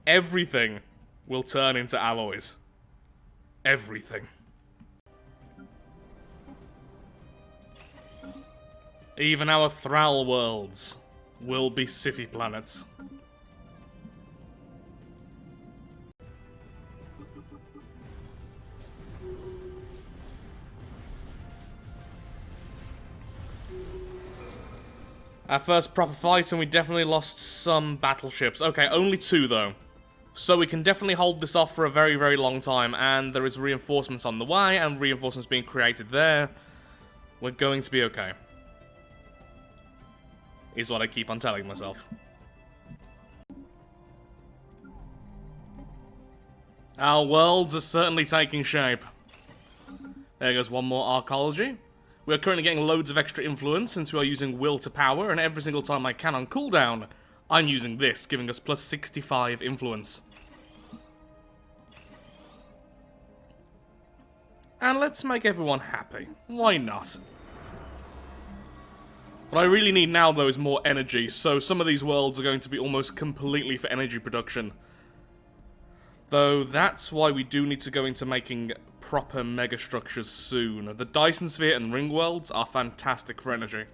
Everything will turn into alloys. Everything. Even our Thrall worlds will be city planets. Our first proper fight, and we definitely lost some battleships. Okay, only 2 though. So we can definitely hold this off for a very, very long time, and there is reinforcements on the way, and reinforcements being created there. We're going to be okay. Is what I keep on telling myself. Our worlds are certainly taking shape. There goes one more Arcology. We are currently getting loads of extra influence since we are using Will to Power, and every single time I can on cooldown, I'm using this, giving us plus 65 influence. And let's make everyone happy. Why not? What I really need now, though, is more energy, so some of these worlds are going to be almost completely for energy production. Though that's why we do need to go into making proper megastructures soon. The Dyson Sphere and Ring Worlds are fantastic for energy.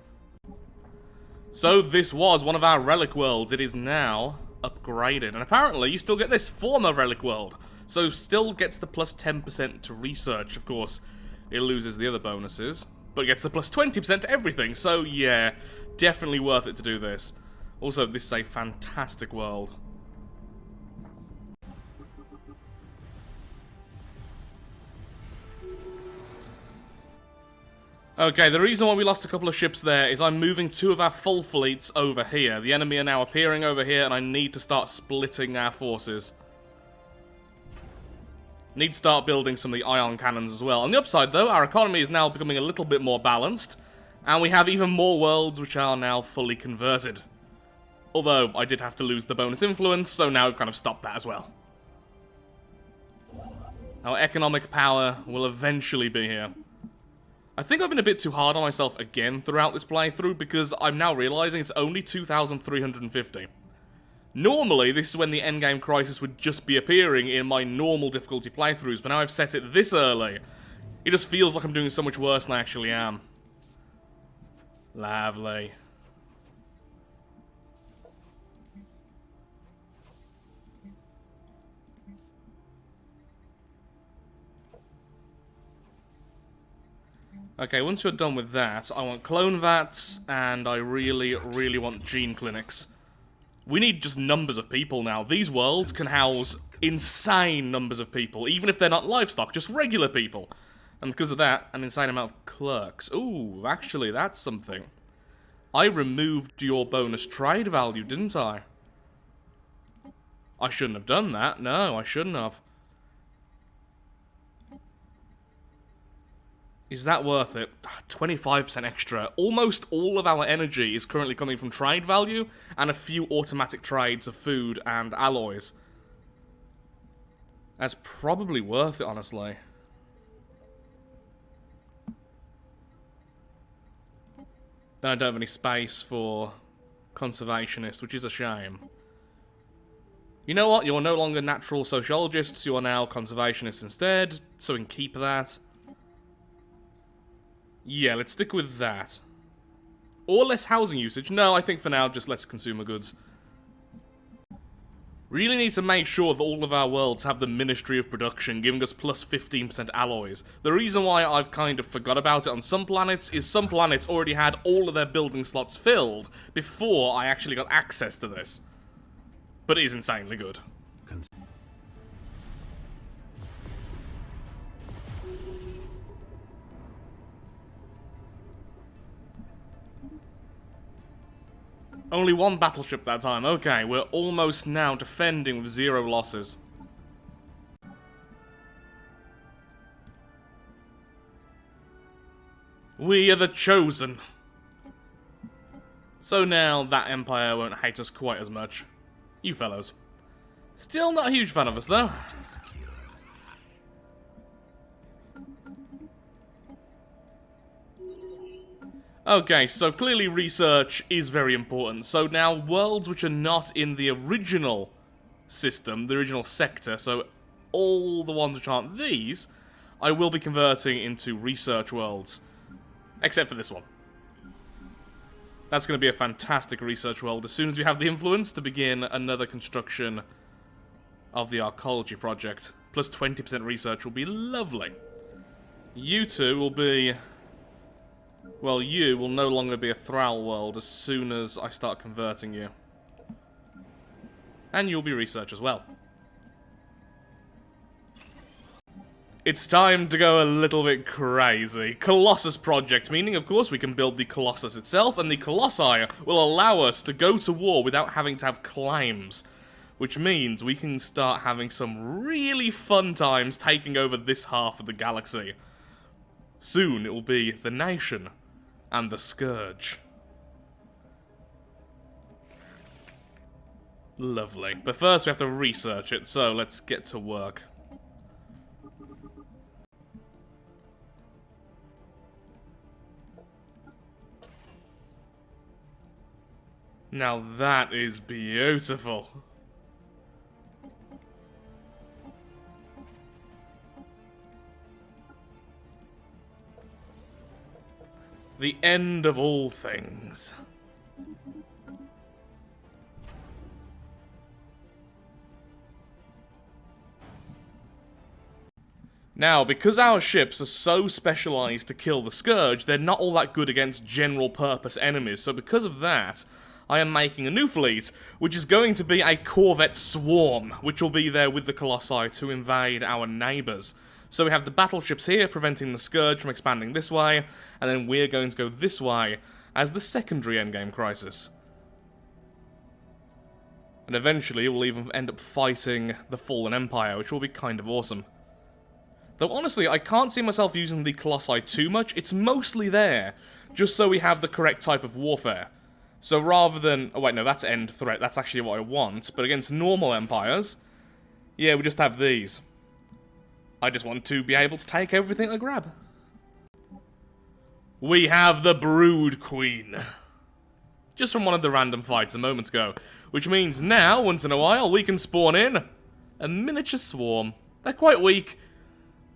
So this was one of our Relic Worlds. It is now upgraded. And apparently you still get this former Relic World. So still gets the plus 10% to research, of course. It loses the other bonuses, but gets the plus 20% to everything. So yeah, definitely worth it to do this. Also, this is a fantastic world. Okay, the reason why we lost a couple of ships there is I'm moving 2 of our full fleets over here. The enemy are now appearing over here, and I need to start splitting our forces. Need to start building some of the ion cannons as well. On the upside, though, our economy is now becoming a little bit more balanced, and we have even more worlds which are now fully converted. Although, I did have to lose the bonus influence, so now we've kind of stopped that as well. Our economic power will eventually be here. I think I've been a bit too hard on myself again throughout this playthrough, because I'm now realising it's only 2,350. Normally, this is when the endgame crisis would just be appearing in my normal difficulty playthroughs, but now I've set it this early. It just feels like I'm doing so much worse than I actually am. Lovely. Okay, once you're done with that, I want clone vats, and I really, really want gene clinics. We need just numbers of people now. These worlds can house insane numbers of people, even if they're not livestock, just regular people. And because of that, an insane amount of clerks. Ooh, actually, that's something. I removed your bonus trade value, didn't I? I shouldn't have done that. No, I shouldn't have. Is that worth it? 25% extra. Almost all of our energy is currently coming from trade value and a few automatic trades of food and alloys. That's probably worth it, honestly. Then I don't have any space for conservationists, which is a shame. You know what? You're no longer natural sociologists, you are now conservationists instead, so we can keep that. Yeah, let's stick with that. Or less housing usage. No, I think for now, just less consumer goods. Really need to make sure that all of our worlds have the Ministry of Production, giving us plus 15% alloys. The reason why I've kind of forgot about it on some planets is some planets already had all of their building slots filled before I actually got access to this. But it is insanely good. Only one battleship that time. Okay, we're almost now defending with 0 losses. We are the chosen. So now that empire won't hate us quite as much. You fellows. Still not a huge fan of us, though. Okay, so clearly research is very important. So now worlds which are not in the original system, the original sector, so all the ones which aren't these, I will be converting into research worlds. Except for this one. That's going to be a fantastic research world as soon as we have the influence to begin another construction of the Arcology project. Plus 20% research will be lovely. You two will be... Well, you will no longer be a Thrall world as soon as I start converting you. And you'll be research as well. It's time to go a little bit crazy. Colossus project, meaning of course we can build the Colossus itself, and the Colossi will allow us to go to war without having to have climbs. Which means we can start having some really fun times taking over this half of the galaxy. Soon it will be the Nation and the Scourge. Lovely. But first we have to research it, so let's get to work. Now that is beautiful. The end of all things. Now, because our ships are so specialized to kill the Scourge, they're not all that good against general-purpose enemies, so because of that, I am making a new fleet, which is going to be a Corvette Swarm, which will be there with the Colossi to invade our neighbours. So we have the battleships here, preventing the Scourge from expanding this way, and then we're going to go this way as the secondary endgame crisis. And eventually we'll even end up fighting the Fallen Empire, which will be kind of awesome. Though honestly, I can't see myself using the Colossi too much. It's mostly there, just so we have the correct type of warfare. So rather than... Oh wait, no, that's end threat. That's actually what I want. But against normal empires, yeah, we just have these. I just want to be able to take everything I grab. We have the Brood Queen. Just from one of the random fights a moment ago. Which means now, once in a while, we can spawn in a miniature swarm. They're quite weak,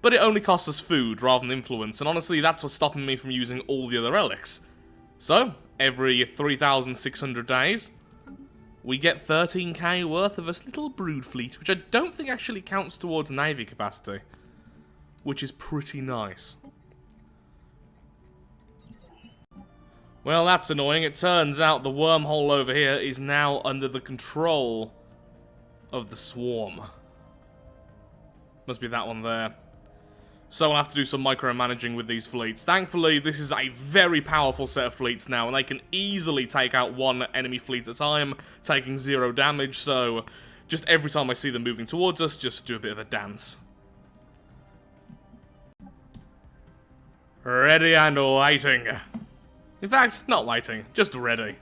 but it only costs us food rather than influence, and honestly, that's what's stopping me from using all the other relics. So, every 3,600 days, we get 13k worth of this little brood fleet, which I don't think actually counts towards navy capacity, which is pretty nice. Well, that's annoying. It turns out the wormhole over here is now under the control of the swarm. Must be that one there. So I'll have to do some micromanaging with these fleets. Thankfully, this is a very powerful set of fleets now, and they can easily take out one enemy fleet at a time, taking 0 damage, so just every time I see them moving towards us, just do a bit of a dance. Ready and waiting. In fact, not waiting, just ready.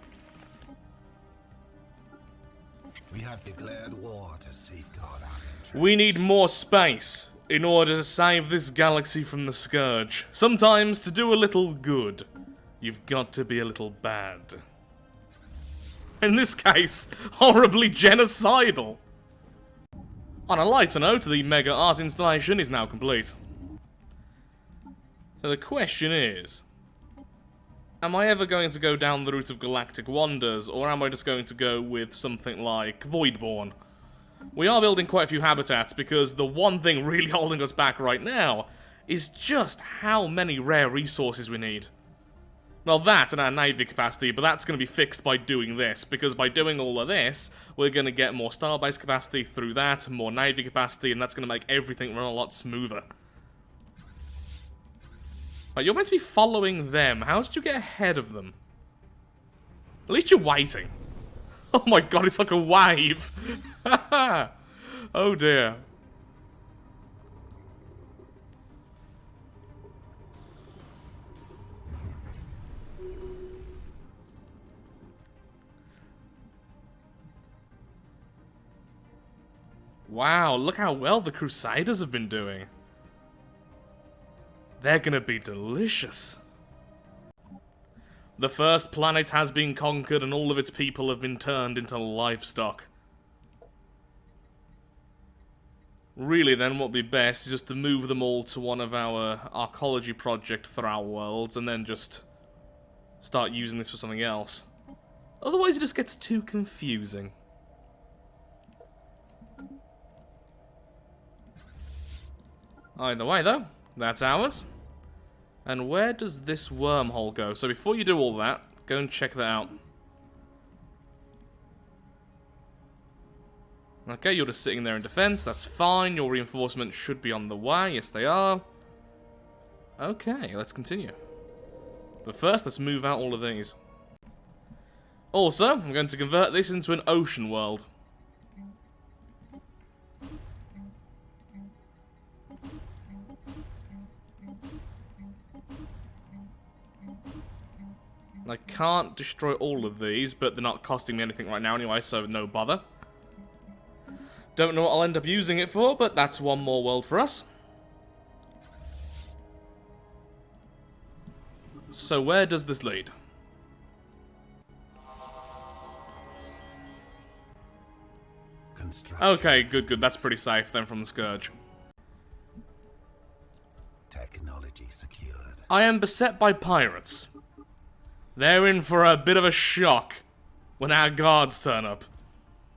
We have declared war to safeguard our interests. We need more space in order to save this galaxy from the Scourge. Sometimes, to do a little good, you've got to be a little bad. In this case, horribly genocidal. On a lighter note, the mega art installation is now complete. So the question is, am I ever going to go down the route of Galactic Wonders, or am I just going to go with something like Voidborn? We are building quite a few habitats, because the one thing really holding us back right now is just how many rare resources we need. Well, that and our navy capacity, but that's going to be fixed by doing this, because by doing all of this, we're going to get more starbase capacity through that, more navy capacity, and that's going to make everything run a lot smoother. Right, you're meant to be following them. How did you get ahead of them? At least you're waiting. Oh my god, it's like a wave. Oh dear. Wow, look how well the Crusaders have been doing. They're gonna be delicious. The first planet has been conquered and all of its people have been turned into livestock. Really then, what would be best is just to move them all to one of our Arcology project Thrall worlds and then just start using this for something else. Otherwise it just gets too confusing. Either way though, that's ours. And where does this wormhole go? So before you do all that, go and check that out. Okay, you're just sitting there in defense, that's fine. Your reinforcements should be on the way, yes they are. Okay, let's continue. But first, let's move out all of these. Also, I'm going to convert this into an ocean world. I can't destroy all of these, but they're not costing me anything right now anyway, so no bother. Don't know what I'll end up using it for, but that's one more world for us. So where does this lead? Okay, good, good. That's pretty safe then from the Scourge. Technology secured. I am beset by pirates. They're in for a bit of a shock when our guards turn up.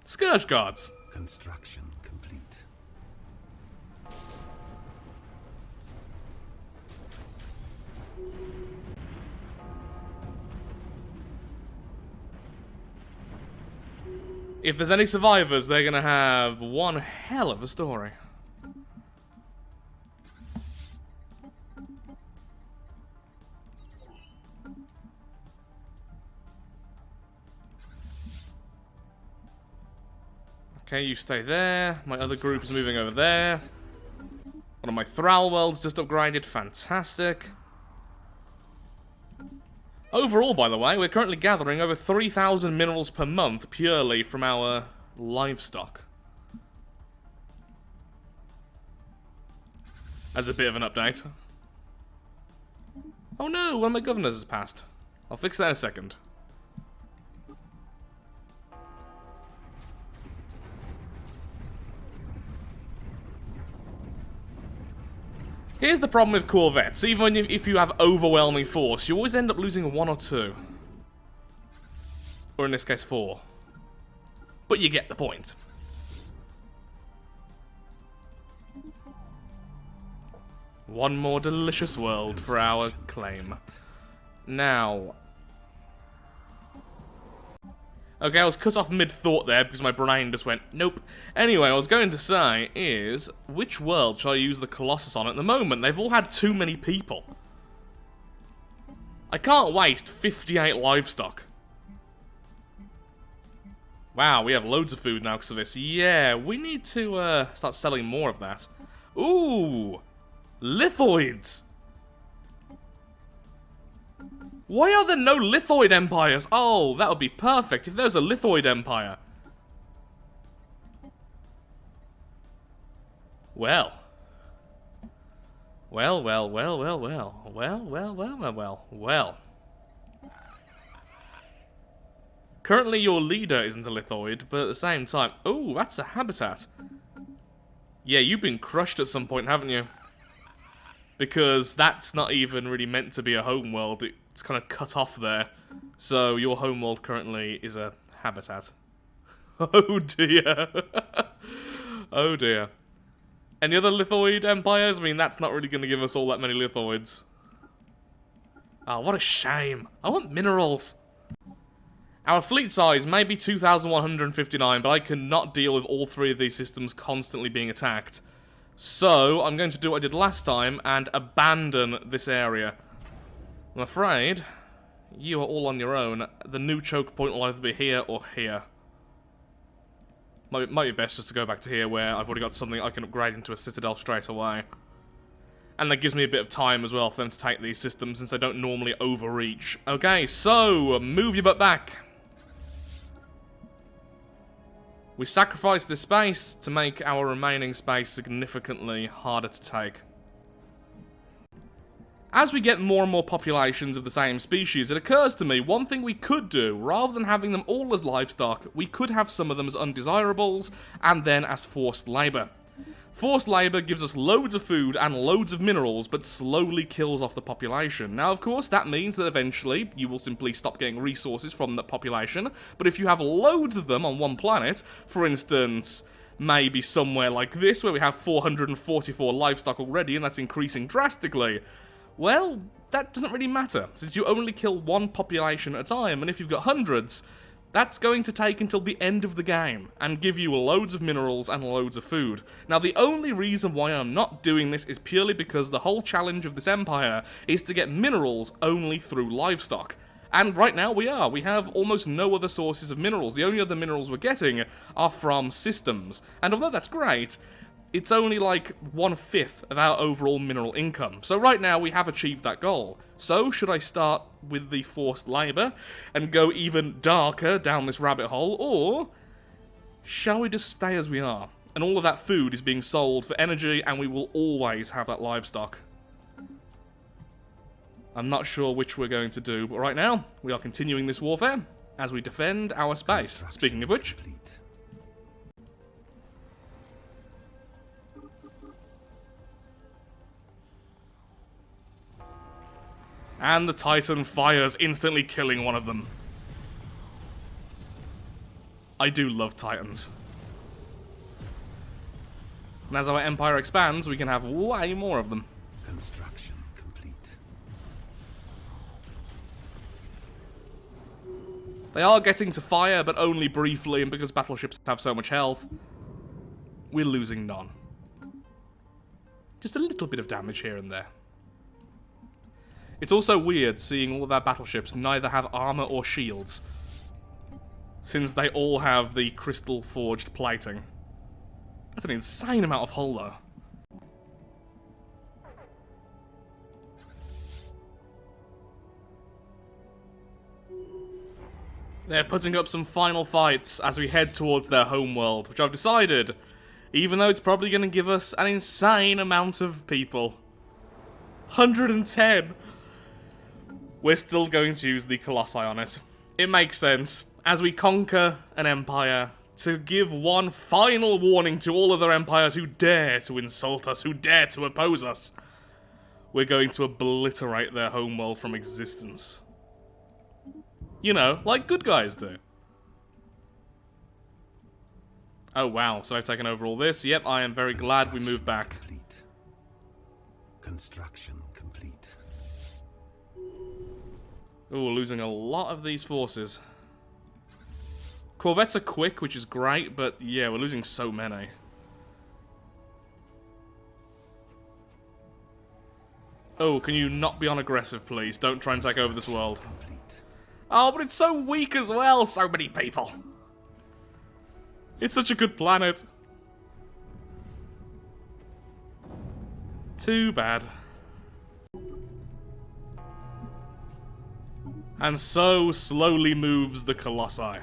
Scourge guards. Construction complete. If there's any survivors, they're gonna have one hell of a story. Okay, you stay there. My other group is moving over there. One of my Thrall worlds just upgraded. Fantastic. Overall, by the way, we're currently gathering over 3,000 minerals per month purely from our livestock. As a bit of an update. Oh no, one of my governors has passed. I'll fix that in a second. Here's the problem with corvettes. Even if you have overwhelming force, you always end up losing 1 or 2. Or in this case, 4. But you get the point. One more delicious world for our claim. Now... Okay, I was cut off mid-thought there because my brain just went, nope. Anyway, what I was going to say is, which world shall I use the Colossus on? At the moment, they've all had too many people. I can't waste 58 livestock. Wow, we have loads of food now because of this. Yeah, we need to start selling more of that. Ooh! Lithoids! Why are there no Lithoid empires? Oh, that would be perfect if there's a Lithoid empire. Well. Well. Currently your leader isn't a Lithoid, but at the same time... Oh, that's a habitat. Yeah, you've been crushed at some point, haven't you? Because that's not even really meant to be a homeworld. It's kind of cut off there. So your homeworld currently is a habitat. Oh dear. Oh dear. Any other Lithoid empires? I mean, that's not really going to give us all that many Lithoids. Oh, what a shame. I want minerals. Our fleet size may be 2,159, but I cannot deal with all 3 of these systems constantly being attacked. So, I'm going to do what I did last time and abandon this area. I'm afraid you are all on your own. The new choke point will either be here or here. Might be best just to go back to here where I've already got something I can upgrade into a citadel straight away. And that gives me a bit of time as well for them to take these systems since I don't normally overreach. Okay, so, move your butt back. We sacrifice this space to make our remaining space significantly harder to take. As we get more and more populations of the same species, it occurs to me one thing we could do, rather than having them all as livestock, we could have some of them as undesirables, and then as forced labour. Forced labour gives us loads of food and loads of minerals, but slowly kills off the population. Now, of course, that means that eventually you will simply stop getting resources from the population, but if you have loads of them on one planet, for instance, maybe somewhere like this, where we have 444 livestock already, and that's increasing drastically, well, that doesn't really matter, since you only kill one population at a time, and if you've got hundreds, that's going to take until the end of the game, and give you loads of minerals and loads of food. Now, the only reason why I'm not doing this is purely because the whole challenge of this empire is to get minerals only through livestock. And right now we are. We have almost no other sources of minerals. The only other minerals we're getting are from systems. And although that's great, it's only like 1/5 of our overall mineral income. So right now we have achieved that goal. So should I start with the forced labour and go even darker down this rabbit hole, or shall we just stay as we are? And all of that food is being sold for energy and we will always have that livestock. I'm not sure which we're going to do, but right now we are continuing this warfare as we defend our space. Speaking of which... And the Titan fires, instantly killing one of them. I do love Titans. And as our empire expands, we can have way more of them. Construction complete. They are getting to fire, but only briefly, and because battleships have so much health, we're losing none. Just a little bit of damage here and there. It's also weird seeing all of our battleships neither have armor or shields, since they all have the crystal forged plating. That's an insane amount of hull, though. They're putting up some final fights as we head towards their homeworld, which I've decided, even though it's probably going to give us an insane amount of people. 110! we're still going to use the Colossi on it. It makes sense. As we conquer an empire, to give one final warning to all other empires who dare to insult us, who dare to oppose us. We're going to obliterate their homeworld from existence. You know, like good guys do. Oh wow, so I've taken over all this. Yep, I am very glad we moved back. Complete. Construction complete. Ooh, we're losing a lot of these forces. Corvettes are quick, which is great, but yeah, we're losing so many. Oh, can you not be on aggressive, please? Don't try and take over this world. Complete. Oh, but it's so weak as well, so many people. It's such a good planet. Too bad. And so slowly moves the Colossi.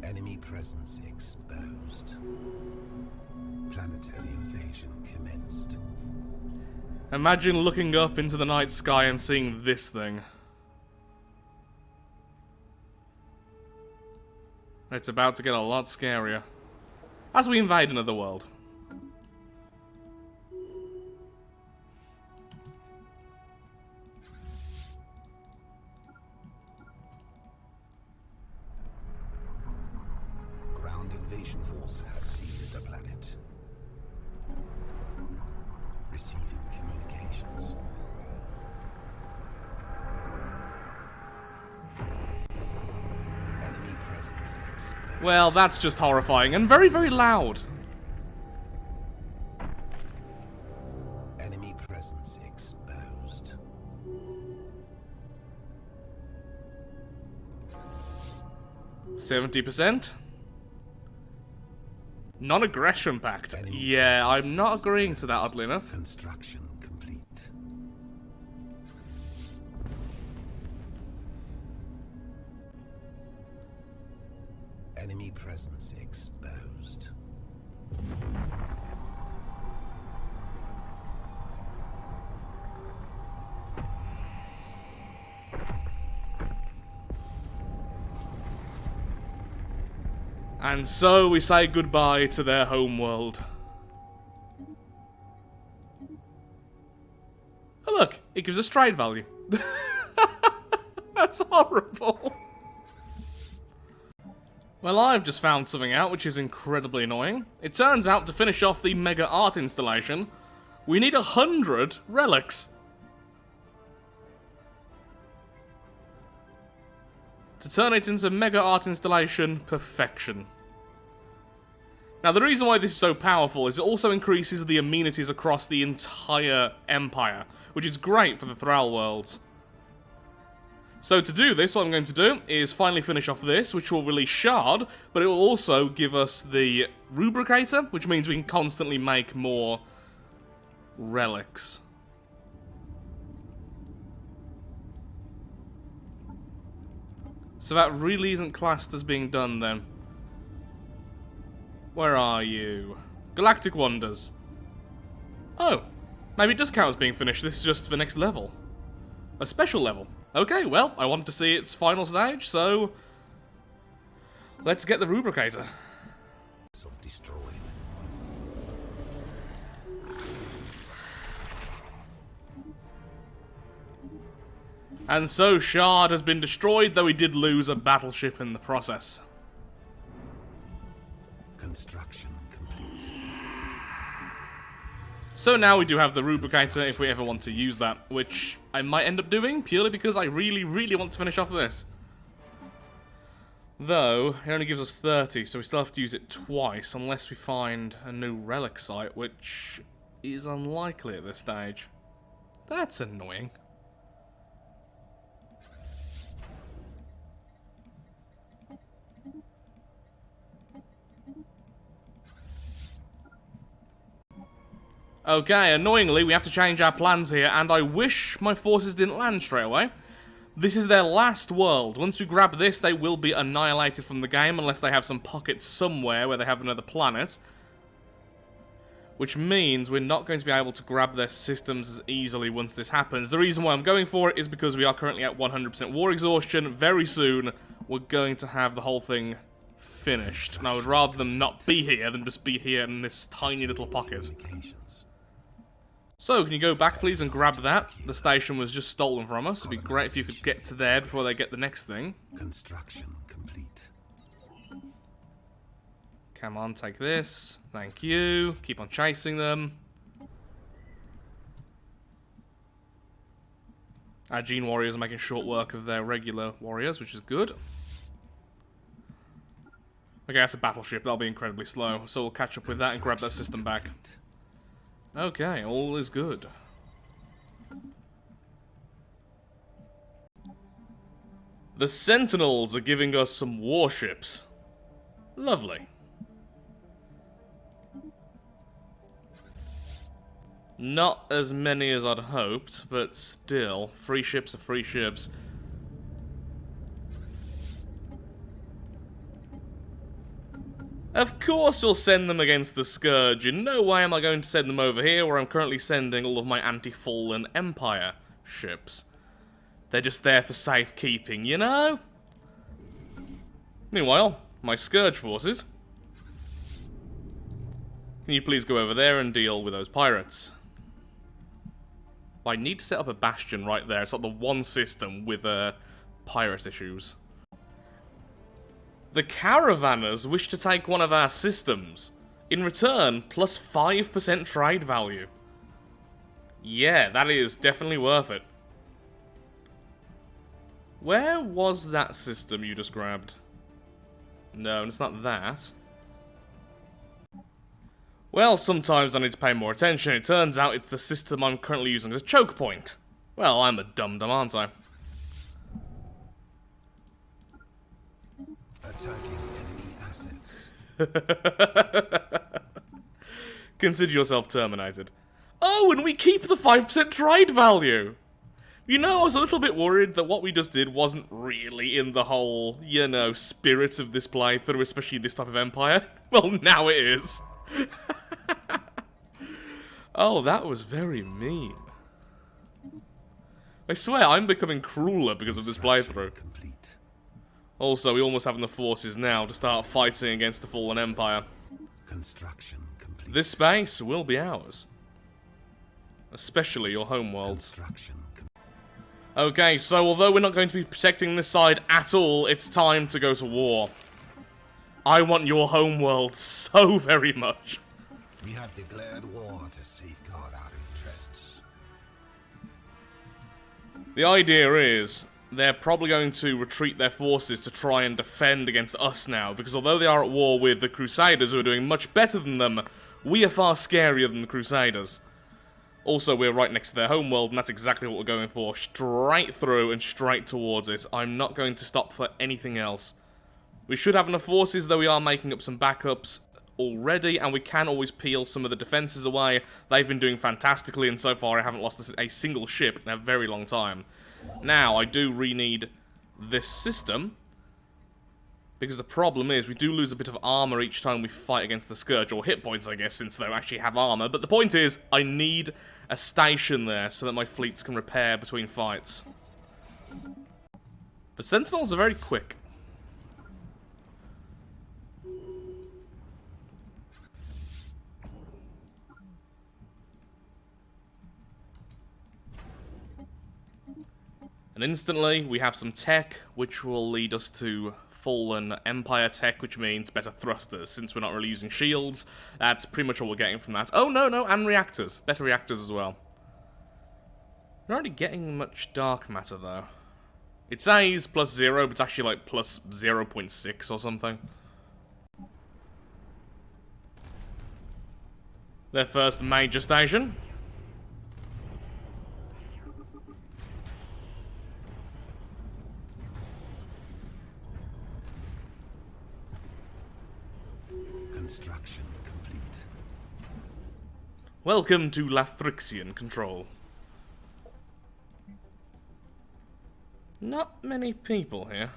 Enemy presence exposed. Planetary invasion commenced. Imagine looking up into the night sky and seeing this thing. It's about to get a lot scarier. As we invade another world. Ground invasion force has seized a planet. Receiving communications. Enemy presence exposed. Well, that's just horrifying and very, very loud. Enemy presence exposed. %70? Non-aggression pact. Enemy Yeah, presence I'm not agreeing to exposed. that, oddly enough. Construction complete. Enemy presence exposed. And so we say goodbye to their homeworld. Oh look, it gives us trade value. That's horrible. Well, I've just found something out which is incredibly annoying. It turns out to finish off the mega art installation, we need 100 relics. To turn it into mega art installation perfection. Now, the reason why this is so powerful is it also increases the amenities across the entire empire, which is great for the Thrall worlds. So to do this, what I'm going to do is finally finish off this, which will release Shard, but it will also give us the Rubricator, which means we can constantly make more relics. So that really isn't classed as being done then. Where are you? Galactic Wonders. Oh, maybe it does count as being finished. This is just the next level. A special level. Okay, well, I want to see its final stage, so let's get the Rubricator. So destroyed. And so Shard has been destroyed, though he did lose a battleship in the process. Construction complete. So now we do have the Rubricator if we ever want to use that, which I might end up doing, purely because I really, really want to finish off this. Though, it only gives us 30, so we still have to use it twice, unless we find a new relic site, which is unlikely at this stage. That's annoying. Okay, annoyingly, we have to change our plans here, and I wish my forces didn't land straight away. This is their last world. Once we grab this, they will be annihilated from the game, unless they have some pockets somewhere where they have another planet. which means we're not going to be able to grab their systems as easily once this happens. The reason why I'm going for it is because we are currently at 100% war exhaustion. Very soon, we're going to have the whole thing finished. And I would rather them not be here than just be here in this tiny little pocket. So, can you go back, please, and grab that? The station was just stolen from us. It'd be great if you could get to there before they get the next thing. Construction complete. Come on, take this. Thank you. Keep on chasing them. Our gene warriors are making short work of their regular warriors, which is good. Okay, that's a battleship. That'll be incredibly slow. So we'll catch up with that and grab that system back. Okay, all is good. The Sentinels are giving us some warships. Lovely. Not as many as I'd hoped, but still, free ships are free ships. Of course we'll send them against the Scourge. In no way am I going to send them over here, where I'm currently sending all of my anti-fallen Empire ships. They're just there for safekeeping, you know? Meanwhile, my Scourge forces. Can you please go over there and deal with those pirates? I need to set up a bastion right there. It's like the one system with pirate issues. The Caravanners wish to take one of our systems. In return, plus 5% trade value. Yeah, that is definitely worth it. Where was that system you just grabbed? No, it's not that. Well, sometimes I need to pay more attention. It turns out it's the system I'm currently using as a choke point. Well, I'm a dum-dum, aren't I? Attacking enemy assets. Consider yourself terminated. Oh, and we keep the 5% trade value! You know, I was a little bit worried that what we just did wasn't really in the whole, you know, spirit of this playthrough, especially this type of empire. Well, now it is. Oh, that was very mean. I swear, I'm becoming crueler because of this playthrough. Complete. Also, we almost have enough forces now to start fighting against the fallen empire. Construction complete. This space will be ours. Especially your homeworlds. Construction complete. Okay, so although we're not going to be protecting this side at all, it's time to go to war. I want your homeworld so very much. We have declared war to safeguard our interests. The idea is, they're probably going to retreat their forces to try and defend against us now, because although they are at war with the Crusaders, who are doing much better than them, we are far scarier than the Crusaders. Also, we're right next to their homeworld, and that's exactly what we're going for. Straight through and straight towards it. I'm not going to stop for anything else. We should have enough forces, though we are making up some backups already, and we can always peel some of the defenses away. They've been doing fantastically, and so far I haven't lost a single ship in a very long time. Now, I do re-need this system, because the problem is we do lose a bit of armor each time we fight against the Scourge, or hit points, I guess, since they actually have armor. But the point is, I need a station there so that my fleets can repair between fights. The Sentinels are very quick. And instantly, we have some tech, which will lead us to fallen Empire tech, which means better thrusters. Since we're not really using shields, that's pretty much all we're getting from that. Oh, no, and reactors. Better reactors as well. We're not really getting much dark matter, though. It says +0, but it's actually like plus 0.6 or something. Their first major station. Construction complete. Welcome to Lathrixien control. Not many people here.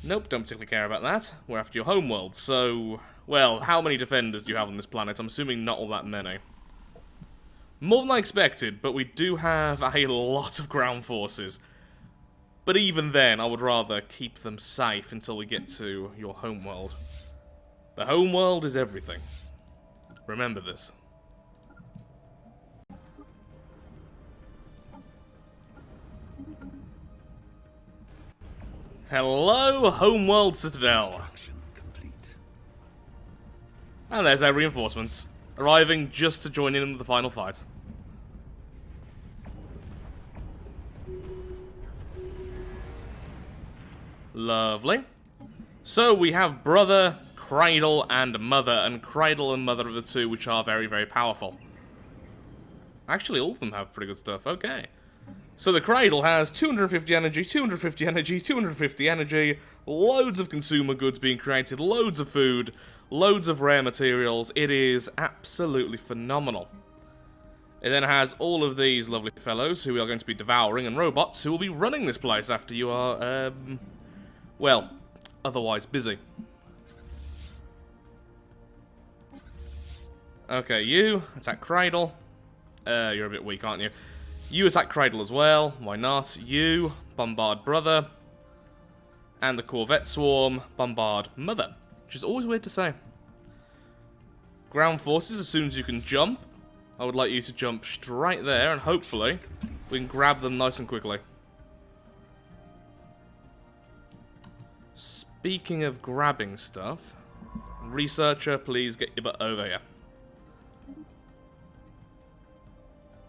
Nope, don't particularly care about that. We're after your homeworld, so... Well, how many defenders do you have on this planet? I'm assuming not all that many. More than I expected, but we do have a lot of ground forces. But even then, I would rather keep them safe until we get to your homeworld. The homeworld is everything. Remember this. Hello, Homeworld Citadel. Construction complete. And there's our reinforcements, arriving just to join in the final fight. Lovely. So we have Brother, Cradle, and Mother, and Cradle and Mother are the two which are very, very powerful. Actually, all of them have pretty good stuff. Okay. So the Cradle has 250 energy, 250 energy, 250 energy, loads of consumer goods being created, loads of food, loads of rare materials. It is absolutely phenomenal. It then has all of these lovely fellows who we are going to be devouring, and robots who will be running this place after you are, well, otherwise busy. Okay, you attack Cradle. You're a bit weak, aren't you? You attack Cradle as well. Why not? You bombard Brother. And the Corvette Swarm bombard Mother. Which is always weird to say. Ground forces, as soon as you can jump, I would like you to jump straight there, and hopefully we can grab them nice and quickly. Speaking of grabbing stuff, researcher, please get your butt over here.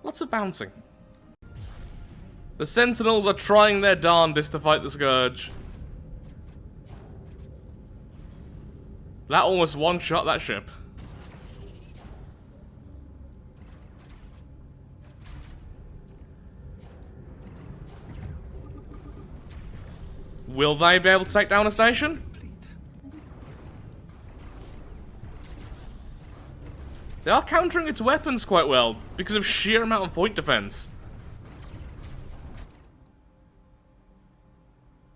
Lots of bouncing. The Sentinels are trying their darndest to fight the Scourge. That almost one-shot that ship. Will they be able to take down a station? They are countering its weapons quite well, because of sheer amount of point defense.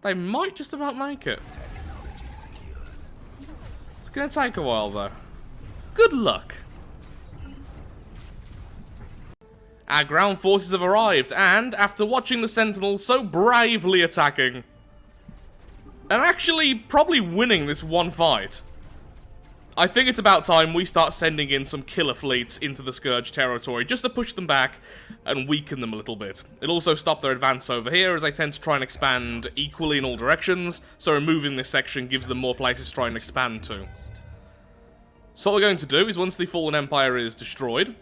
They might just about make it. It's gonna take a while, though. Good luck. Our ground forces have arrived, and after watching the Sentinels so bravely attacking, and actually probably winning this one fight, I think it's about time we start sending in some killer fleets into the Scourge territory, just to push them back and weaken them a little bit. It'll also stop their advance over here, as they tend to try and expand equally in all directions, so removing this section gives them more places to try and expand to. So what we're going to do is, once the Fallen Empire is destroyed,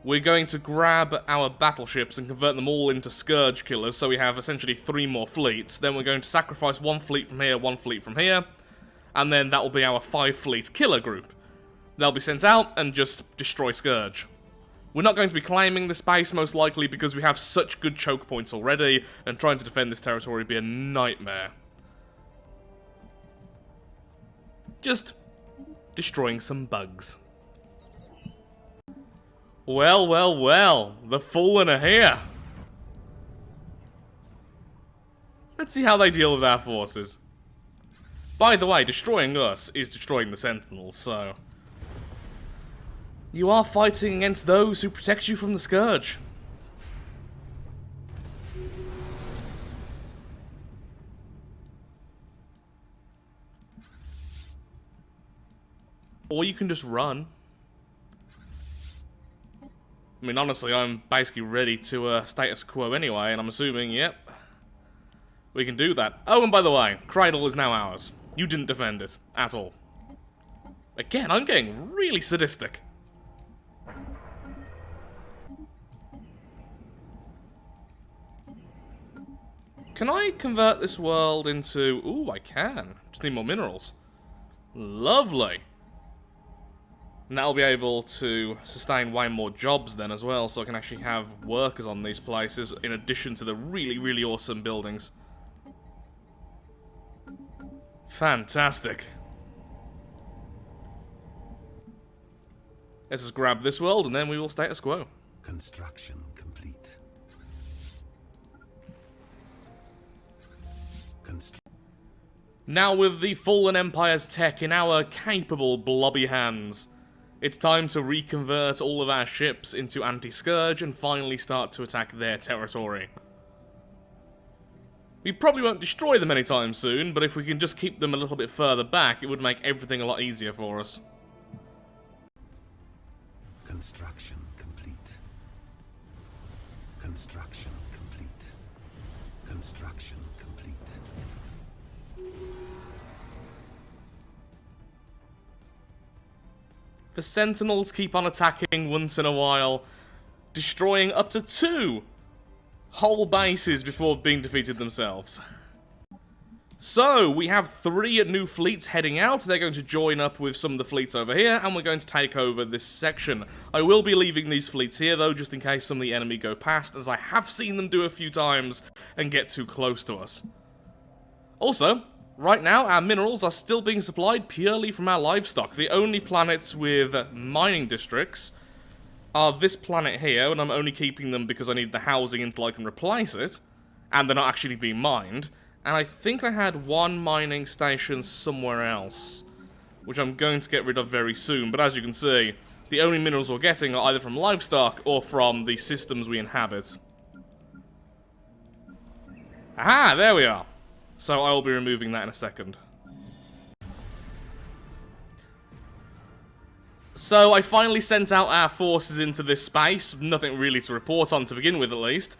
we're going to grab our battleships and convert them all into Scourge killers, so we have essentially 3 more fleets. Then we're going to sacrifice 1 fleet from here, 1 fleet from here, and then that will be our 5-fleet killer group. They'll be sent out and just destroy Scourge. We're not going to be claiming the space, most likely, because we have such good choke points already, and trying to defend this territory would be a nightmare. Just destroying some bugs. Well, well, well, the Fallen are here. Let's see how they deal with our forces. By the way, destroying us is destroying the Sentinels, so... You are fighting against those who protect you from the Scourge. Or you can just run. I mean, honestly, I'm basically ready to status quo anyway, and I'm assuming, yep, we can do that. Oh, and by the way, Cradle is now ours. You didn't defend it, at all. Again, I'm getting really sadistic. Can I convert this world into... Ooh, I can. Just need more minerals. Lovely. And that'll be able to sustain way more jobs then as well, so I can actually have workers on these places, in addition to the really, really awesome buildings. Fantastic. Let's just grab this world, and then we will status quo. Construction complete. Now with the Fallen Empire's tech in our capable blobby hands, it's time to reconvert all of our ships into anti-Scourge and finally start to attack their territory. We probably won't destroy them anytime soon, but if we can just keep them a little bit further back, it would make everything a lot easier for us. Construction complete. Construction complete. Construction complete. The Sentinels keep on attacking once in a while, destroying up to 2 whole bases before being defeated themselves. So, we have 3 new fleets heading out. They're going to join up with some of the fleets over here, and we're going to take over this section. I will be leaving these fleets here, though, just in case some of the enemy go past, as I have seen them do a few times and get too close to us. Also, right now, our minerals are still being supplied purely from our livestock. The only planets with mining districts are this planet here, and I'm only keeping them because I need the housing until I can replace it, and they're not actually being mined. And I think I had 1 mining station somewhere else, which I'm going to get rid of very soon. But as you can see, the only minerals we're getting are either from livestock or from the systems we inhabit. Aha, there we are. So I will be removing that in a second. So I finally sent out our forces into this space. Nothing really to report on to begin with, at least.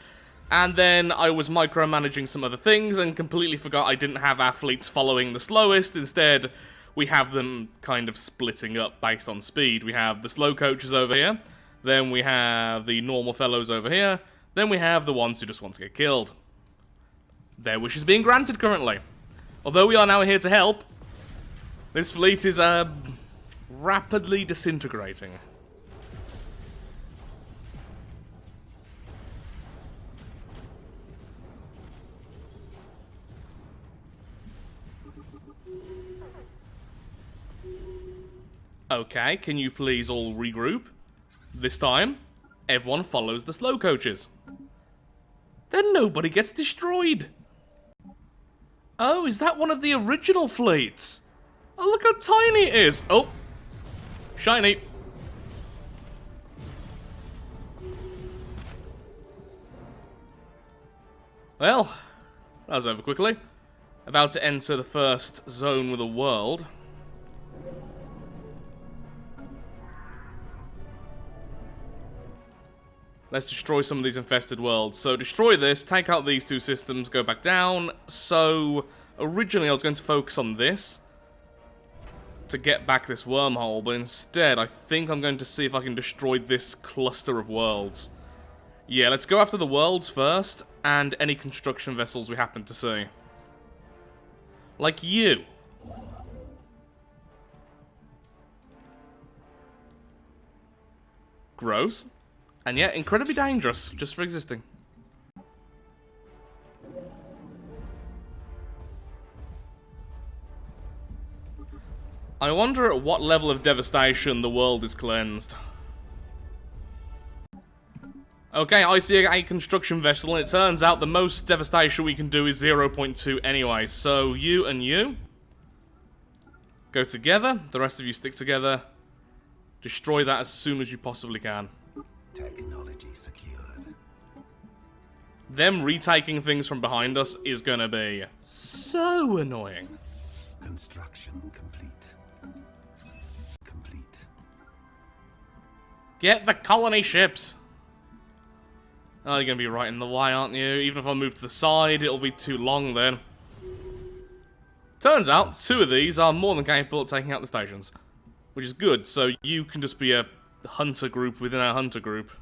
And then I was micromanaging some other things and completely forgot I didn't have our fleets following the slowest. Instead, we have them kind of splitting up based on speed. We have the slow coaches over here, then we have the normal fellows over here, then we have the ones who just want to get killed. Their wish is being granted currently. Although we are now here to help, this fleet is rapidly disintegrating. Okay, can you please all regroup? This time, everyone follows the slow coaches. Then nobody gets destroyed. Oh, is that one of the original fleets? Oh, look how tiny it is. Oh, shiny. Well, that was over quickly. About to enter the first zone with a world. Let's destroy some of these infested worlds. So destroy this, take out these 2 systems, go back down. So originally I was going to focus on this to get back this wormhole, but instead I think I'm going to see if I can destroy this cluster of worlds. Yeah, let's go after the worlds first, and any construction vessels we happen to see. Like you. Gross. And yet, incredibly dangerous, just for existing. I wonder at what level of devastation the world is cleansed. Okay, I see a construction vessel, and it turns out the most devastation we can do is 0.2 anyway. So, you and you go together, the rest of you stick together. Destroy that as soon as you possibly can. Technology secured. Them retaking things from behind us is gonna be so annoying. Construction complete. Complete. Get the colony ships! Oh, you're gonna be right in the way, aren't you? Even if I move to the side, it'll be too long then. Turns out, 2 of these are more than capable of taking out the stations. Which is good, so you can just be a hunter group within our hunter group.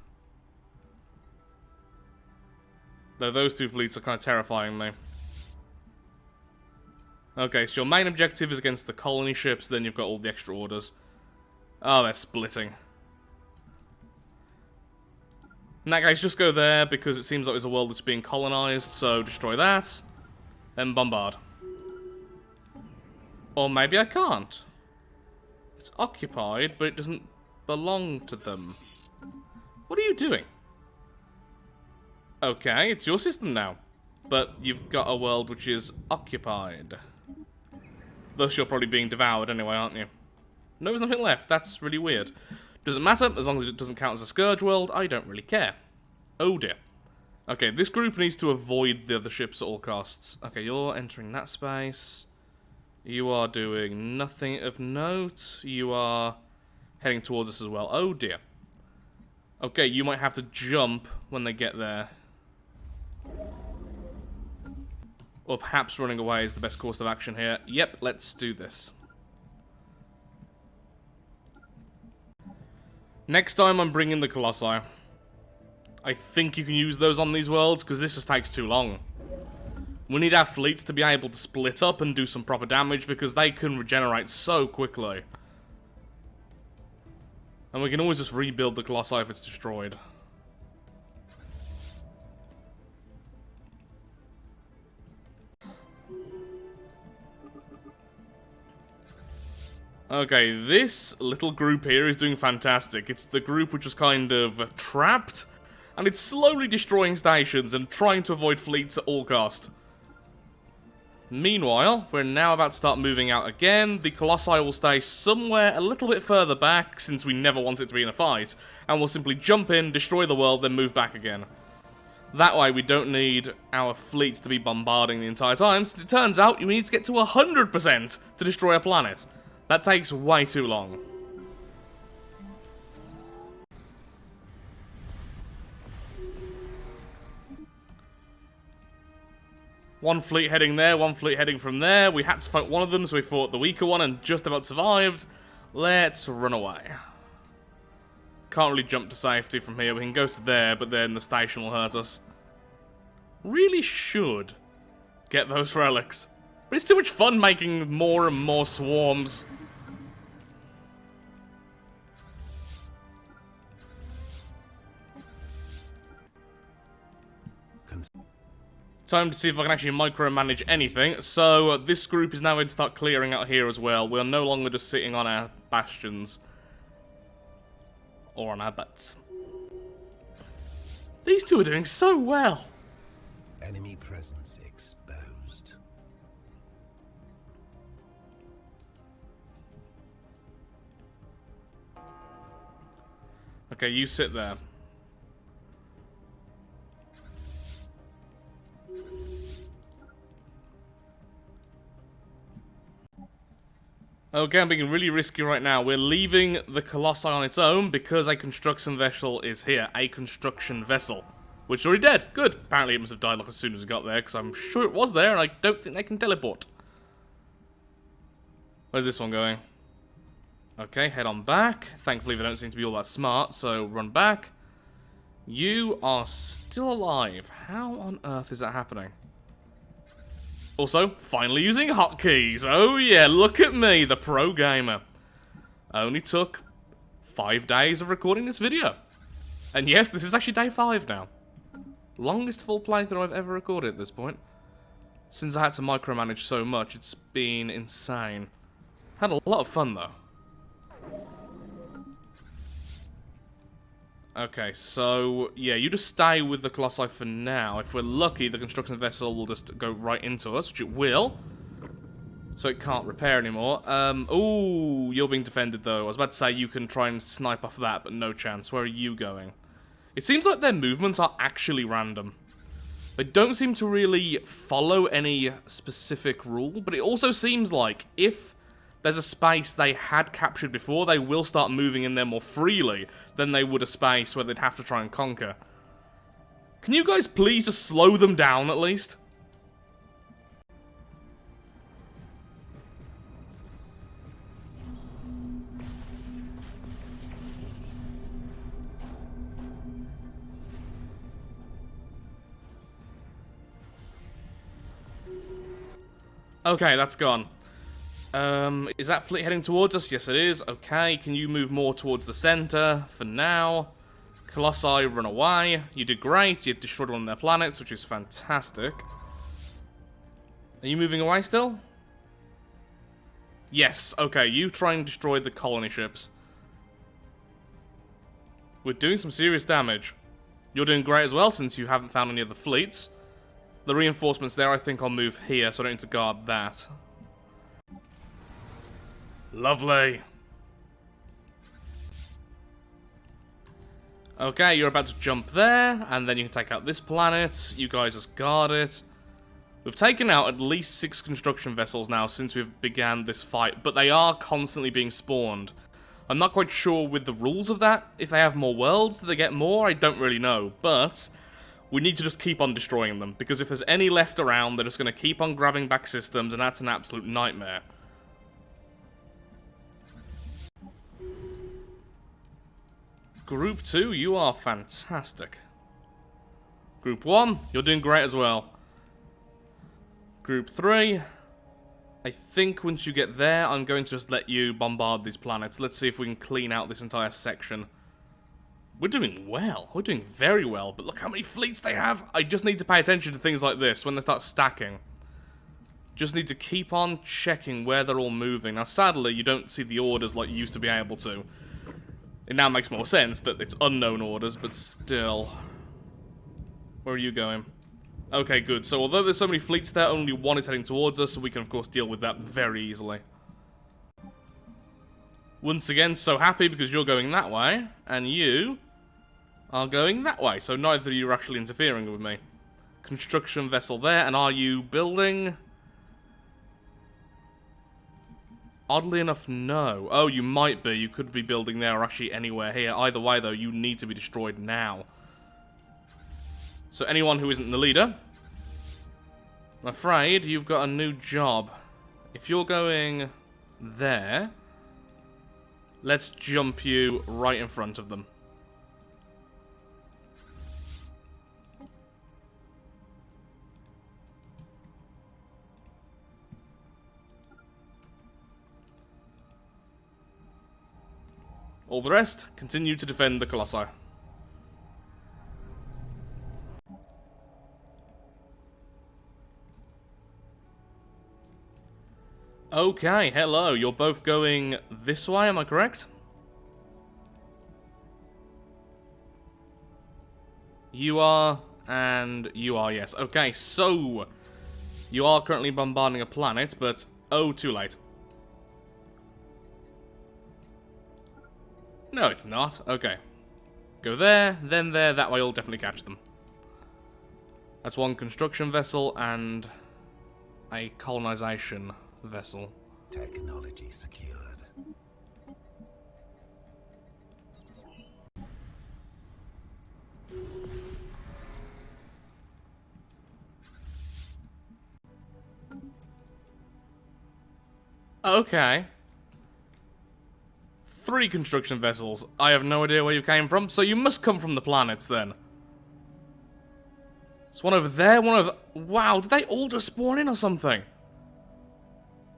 Though those 2 fleets are kind of terrifying me. Okay, so your main objective is against the colony ships, then you've got all the extra orders. Oh, they're splitting. In that case, just go there, because it seems like there's a world that's being colonized, so destroy that. Then bombard. Or maybe I can't. It's occupied, but it doesn't belong to them. What are you doing? Okay, it's your system now. But you've got a world which is occupied. Thus, you're probably being devoured anyway, aren't you? No, there's nothing left. That's really weird. Doesn't matter, as long as it doesn't count as a Scourge world, I don't really care. Oh dear. Okay, this group needs to avoid the other ships at all costs. Okay, you're entering that space. You are doing nothing of note. You are heading towards us as well. Oh dear. Okay, you might have to jump when they get there. Or perhaps running away is the best course of action here. Yep, let's do this. Next time I'm bringing the Colossi. I think you can use those on these worlds, because this just takes too long. We need our fleets to be able to split up and do some proper damage, because they can regenerate so quickly. And we can always just rebuild the Colossi if it's destroyed. Okay, this little group here is doing fantastic. It's the group which was kind of trapped, and it's slowly destroying stations and trying to avoid fleets at all cost. Meanwhile, we're now about to start moving out again. The Colossi will stay somewhere a little bit further back, since we never want it to be in a fight, and we'll simply jump in, destroy the world, then move back again. That way we don't need our fleets to be bombarding the entire time, since it turns out you need to get to 100% to destroy a planet. That takes way too long. One fleet heading there, one fleet heading from there. We had to fight one of them, so we fought the weaker one and just about survived. Let's run away. Can't really jump to safety from here. We can go to there, but then the station will hurt us. Really should get those relics. But it's too much fun making more and more swarms. Time to see if I can actually micromanage anything. So, this group is now going to start clearing out here as well. We're no longer just sitting on our bastions. Or on our butts. These two are doing so well. Enemy presence exposed. Okay, you sit there. Okay, I'm being really risky right now. We're leaving the Colossi on its own because a construction vessel is here. A construction vessel. Which is already dead. Good. Apparently it must have died like as soon as we got there, because I'm sure it was there and I don't think they can teleport. Where's this one going? Okay, head on back. Thankfully they don't seem to be all that smart, so run back. You are still alive. How on earth is that happening? Also, finally using hotkeys. Oh yeah, look at me, the pro gamer. Only took 5 days of recording this video. And yes, this is actually day 5 now. Longest full playthrough I've ever recorded at this point. Since I had to micromanage so much, it's been insane. Had a lot of fun though. Okay, so, yeah, you just stay with the Colossi for now. If we're lucky, the construction vessel will just go right into us, which it will. So it can't repair anymore. Ooh, you're being defended, though. I was about to say you can try and snipe off that, but no chance. Where are you going? It seems like their movements are actually random. They don't seem to really follow any specific rule, but it also seems like if there's a space they had captured before, they will start moving in there more freely than they would a space where they'd have to try and conquer. Can you guys please just slow them down at least? Okay, that's gone. Is that fleet heading towards us? Yes, it is. Okay, can you move more towards the center for now? Colossi, run away. You did great. You destroyed one of their planets, which is fantastic. Are you moving away still? Yes, okay, you try and destroy the colony ships. We're doing some serious damage. You're doing great as well, since you haven't found any other fleets. The reinforcements there, I think I'll move here, so I don't need to guard that. Lovely. Okay, you're about to jump there, and then you can take out this planet. You guys just guard it. We've taken out at least 6 construction vessels now since we've began this fight, but they are constantly being spawned. I'm not quite sure with the rules of that. If they have more worlds, do they get more? I don't really know, but we need to just keep on destroying them, because if there's any left around, they're just going to keep on grabbing back systems, and that's an absolute nightmare. Group 2, you are fantastic. Group 1, you're doing great as well. Group 3, I think once you get there, I'm going to just let you bombard these planets. Let's see if we can clean out this entire section. We're doing well. We're doing very well, but look how many fleets they have. I just need to pay attention to things like this when they start stacking. Just need to keep on checking where they're all moving. Now, sadly, you don't see the orders like you used to be able to. It now makes more sense that it's unknown orders, but still. Where are you going? Okay, good. So although there's so many fleets there, only one is heading towards us, so we can of course deal with that very easily. Once again, so happy because you're going that way, and you are going that way, so neither of you are actually interfering with me. Construction vessel there, and are you building? Oddly enough, no. Oh, you might be. You could be building there or actually anywhere here. Either way, though, you need to be destroyed now. So anyone who isn't the leader, I'm afraid you've got a new job. If you're going there, let's jump you right in front of them. All the rest, continue to defend the Colossi. Okay, hello, you're both going this way, am I correct? You are, and you are, yes. Okay, so, you are currently bombarding a planet, but, oh, too late. No, it's not. Okay. Go there, then there, that way you'll definitely catch them. That's one construction vessel and a colonization vessel. Technology secured. Okay. 3 construction vessels. I have no idea where you came from, so you must come from the planets then. It's one over there, one over... Wow, did they all just spawn in or something?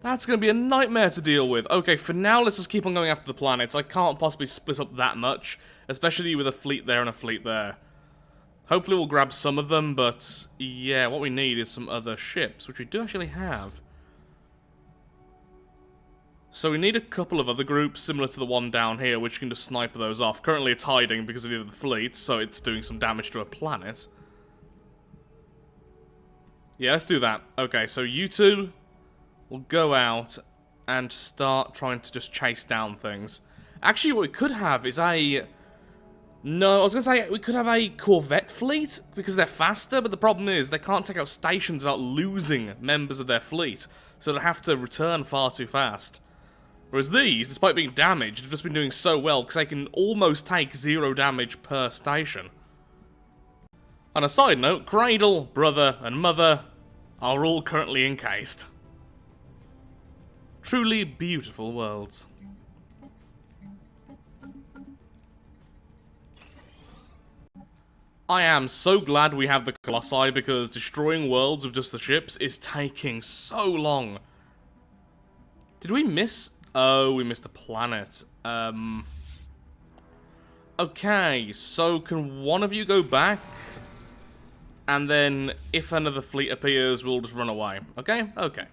That's going to be a nightmare to deal with. Okay, for now, let's just keep on going after the planets. I can't possibly split up that much, especially with a fleet there and a fleet there. Hopefully we'll grab some of them, but yeah, what we need is some other ships, which we do actually have. So we need a couple of other groups, similar to the one down here, which can just snipe those off. Currently it's hiding because of the other fleet, so it's doing some damage to a planet. Yeah, let's do that. Okay, so you two will go out and start trying to just chase down things. Actually, what we could have is a... No, I was going to say, we could have a Corvette fleet, because they're faster, but the problem is they can't take out stations without losing members of their fleet, so they'll have to return far too fast. Whereas these, despite being damaged, have just been doing so well because they can almost take 0 damage per station. On a side note, Cradle, Brother, and Mother are all currently encased. Truly beautiful worlds. I am so glad we have the Colossi because destroying worlds with just the ships is taking so long. Did we miss... Oh, we missed a planet. Okay, so can one of you go back? And then, if another fleet appears, we'll just run away. Okay? Okay.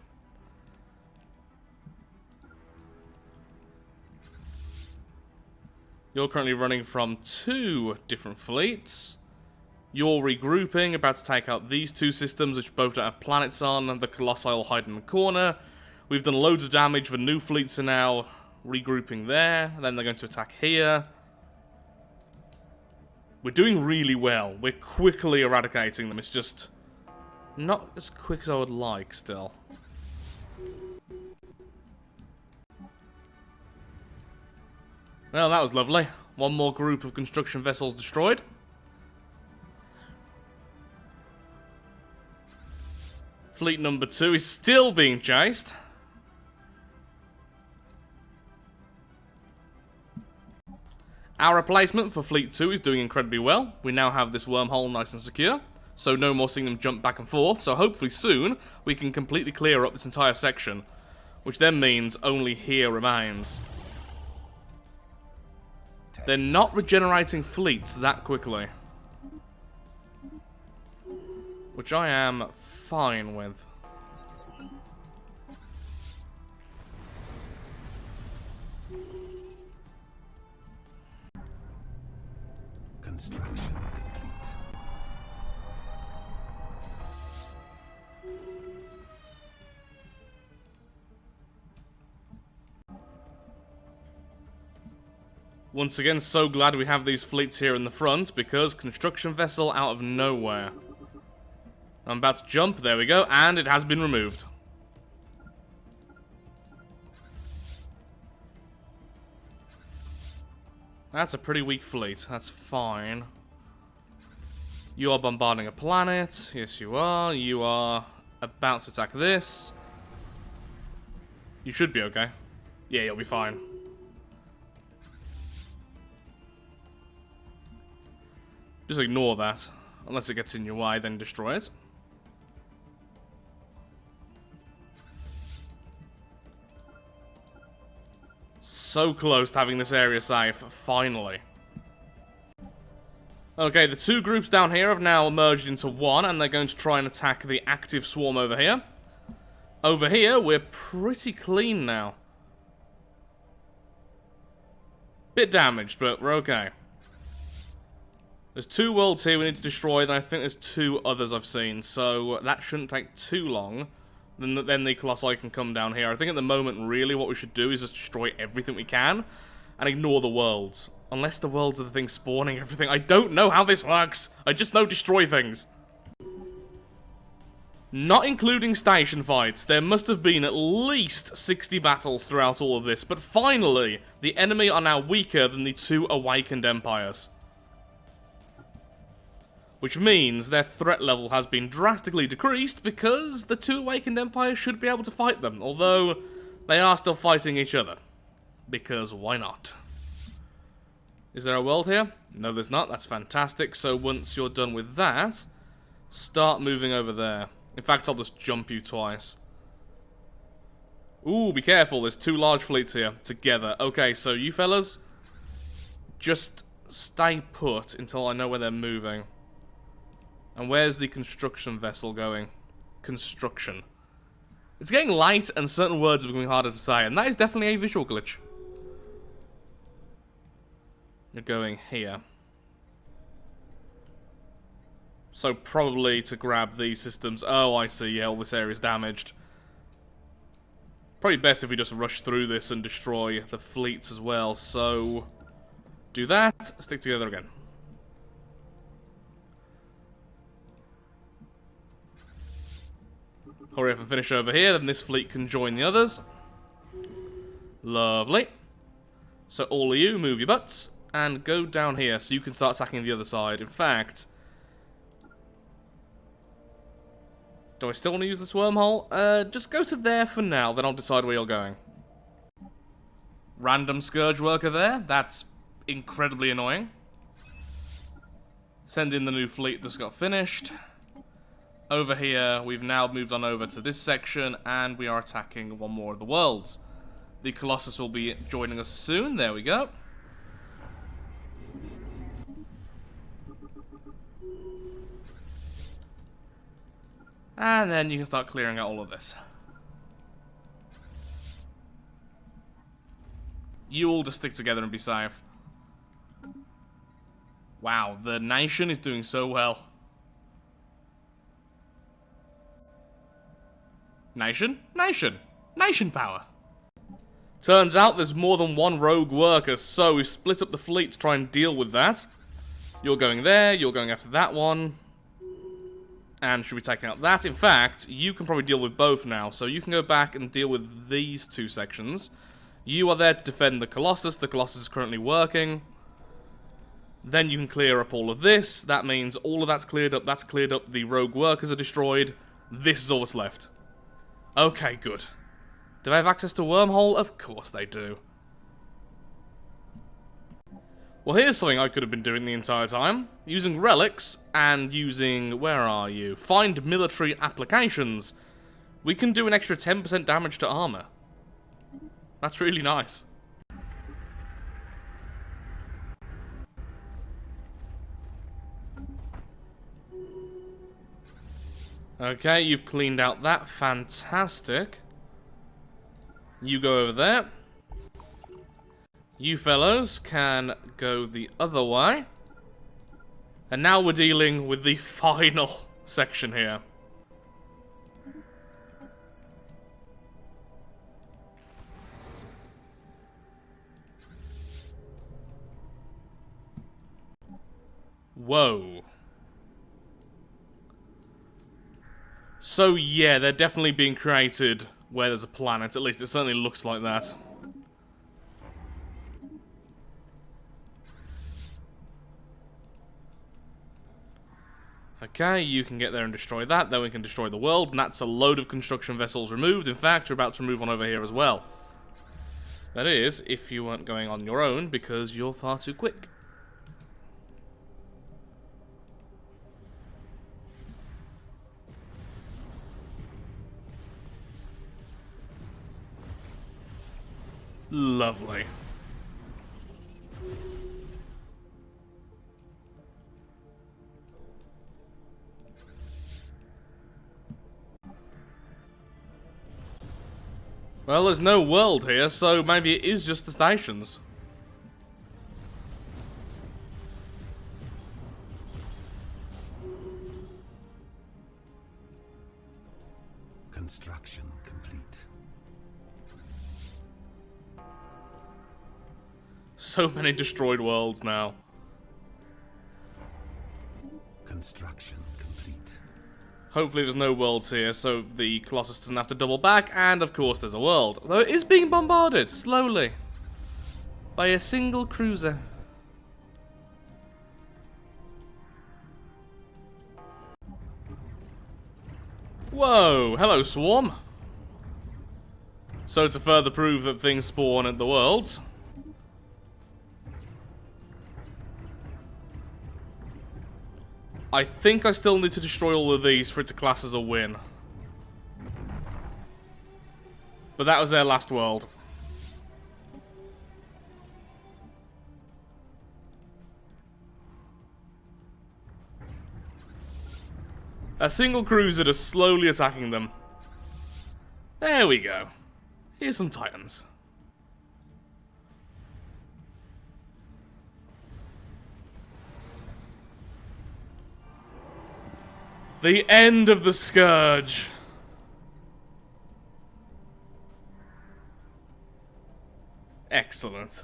You're currently running from 2 different fleets. You're regrouping, about to take out these 2 systems, which both don't have planets on, and the Colossal hide in the corner. We've done loads of damage, the new fleets are now Regrouping there. Then they're going to attack here. We're doing really well. We're quickly eradicating them. It's just not as quick as I would like still. Well, that was lovely. One more group of construction vessels destroyed. Fleet number 2 is still being chased. Our replacement for Fleet 2 is doing incredibly well. We now have this wormhole nice and secure, so no more seeing them jump back and forth, so hopefully soon we can completely clear up this entire section, which then means only here remains. They're not regenerating fleets that quickly, which I am fine with. Construction complete. Once again, so glad we have these fleets here in the front, because construction vessel out of nowhere. I'm about to jump, there we go, and it has been removed. That's a pretty weak fleet, that's fine. You are bombarding a planet, yes you are. You are about to attack this. You should be okay. Yeah, you'll be fine. Just ignore that. Unless it gets in your way, then destroy it. So close to having this area safe, finally. Okay, the two groups down here have now merged into one, and they're going to try and attack the active swarm over here. Over here, we're pretty clean now. Bit damaged, but we're okay. There's 2 worlds here we need to destroy, then I think there's 2 others I've seen, so that shouldn't take too long. Then the Colossi can come down here. I think at the moment, really, what we should do is just destroy everything we can and ignore the worlds. Unless the worlds are the thing spawning everything. I don't know how this works. I just know destroy things. Not including station fights, there must have been at least 60 battles throughout all of this, but finally, the enemy are now weaker than the 2 awakened empires. Which means their threat level has been drastically decreased because the 2 awakened empires should be able to fight them, although they are still fighting each other. Because why not? Is there a world here? No, there's not. That's fantastic. So once you're done with that, start moving over there. In fact, I'll just jump you twice. Ooh, be careful. There's 2 large fleets here together. Okay, so you fellas, just stay put until I know where they're moving. And where's the construction vessel going? Construction. It's getting light and certain words are becoming harder to say, and that is definitely a visual glitch. You're going here. So probably to grab these systems. Oh, I see. Yeah, all this area is damaged. Probably best if we just rush through this and destroy the fleets as well. So do that. Stick together again. Hurry up and finish over here, then this fleet can join the others. Lovely. So all of you, move your butts, and go down here so you can start attacking the other side. In fact, do I still want to use this wormhole? Just go to there for now, then I'll decide where you're going. Random Scourge worker there. That's incredibly annoying. Send in the new fleet just got finished. Over here, we've now moved on over to this section, and we are attacking one more of the worlds. The Colossus will be joining us soon. There we go. And then you can start clearing out all of this. You all just stick together and be safe. Wow, the nation is doing so well. Nation? Nation! Nation power! Turns out there's more than one rogue worker, so we've split up the fleet to try and deal with that. You're going there, you're going after that one. And should be taking out that. In fact, you can probably deal with both now, so you can go back and deal with these two sections. You are there to defend the Colossus. The Colossus is currently working. Then you can clear up all of this. That means all of that's cleared up. That's cleared up. The rogue workers are destroyed. This is all that's left. Okay, good. Do they have access to wormhole? Of course they do. Well, here's something I could have been doing the entire time. Using relics and using... where are you? Find military applications. We can do an extra 10% damage to armor. That's really nice. Okay, you've cleaned out that. Fantastic. You go over there. You fellows can go the other way. And now we're dealing with the final section here. Whoa. So yeah, they're definitely being created where there's a planet. At least it certainly looks like that. Okay, you can get there and destroy that. Then we can destroy the world, and that's a load of construction vessels removed. In fact, you're about to move on over here as well. That is, if you weren't going on your own, because you're far too quick. Lovely. Well, there's no world here, so maybe it is just the stations. Construction complete. So many destroyed worlds now. Construction complete. Hopefully there's no worlds here, so the Colossus doesn't have to double back, and of course there's a world. Though it is being bombarded, slowly. By a single cruiser. Whoa, hello Swarm. So to further prove that things spawn at the worlds. I think I still need to destroy all of these for it to class as a win. But that was their last world. A single cruiser is slowly attacking them. There we go. Here's some Titans. The end of the Scourge. Excellent.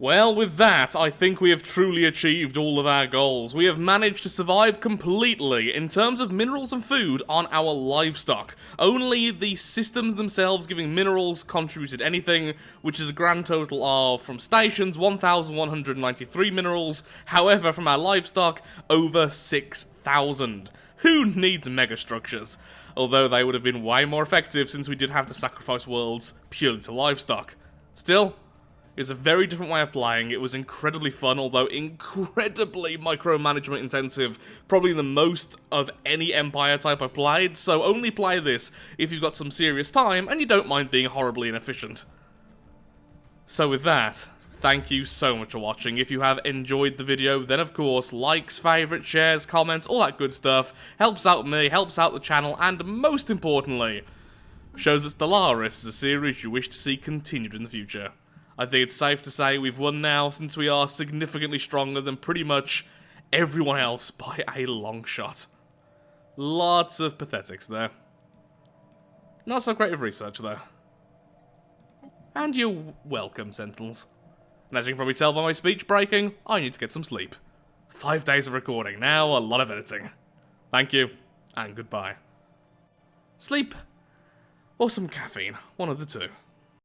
Well, with that, I think we have truly achieved all of our goals. We have managed to survive completely in terms of minerals and food on our livestock. Only the systems themselves giving minerals contributed anything, which is a grand total of, from stations, 1,193 minerals. However, from our livestock, over 6,000. Who needs megastructures? Although they would have been way more effective since we did have to sacrifice worlds purely to livestock. Still, it was a very different way of playing. It was incredibly fun, although incredibly micromanagement intensive. Probably the most of any Empire type I've played, so only play this if you've got some serious time and you don't mind being horribly inefficient. So with that, thank you so much for watching. If you have enjoyed the video, then of course, likes, favourites, shares, comments, all that good stuff helps out me, helps out the channel, and most importantly, shows that Stellaris is a series you wish to see continued in the future. I think it's safe to say we've won now, since we are significantly stronger than pretty much everyone else by a long shot. Lots of pathetics there. Not so great with research, though. And you're welcome, Sentinels. And as you can probably tell by my speech breaking, I need to get some sleep. 5 days of recording, now a lot of editing. Thank you, and goodbye. Sleep, or some caffeine, one of the two.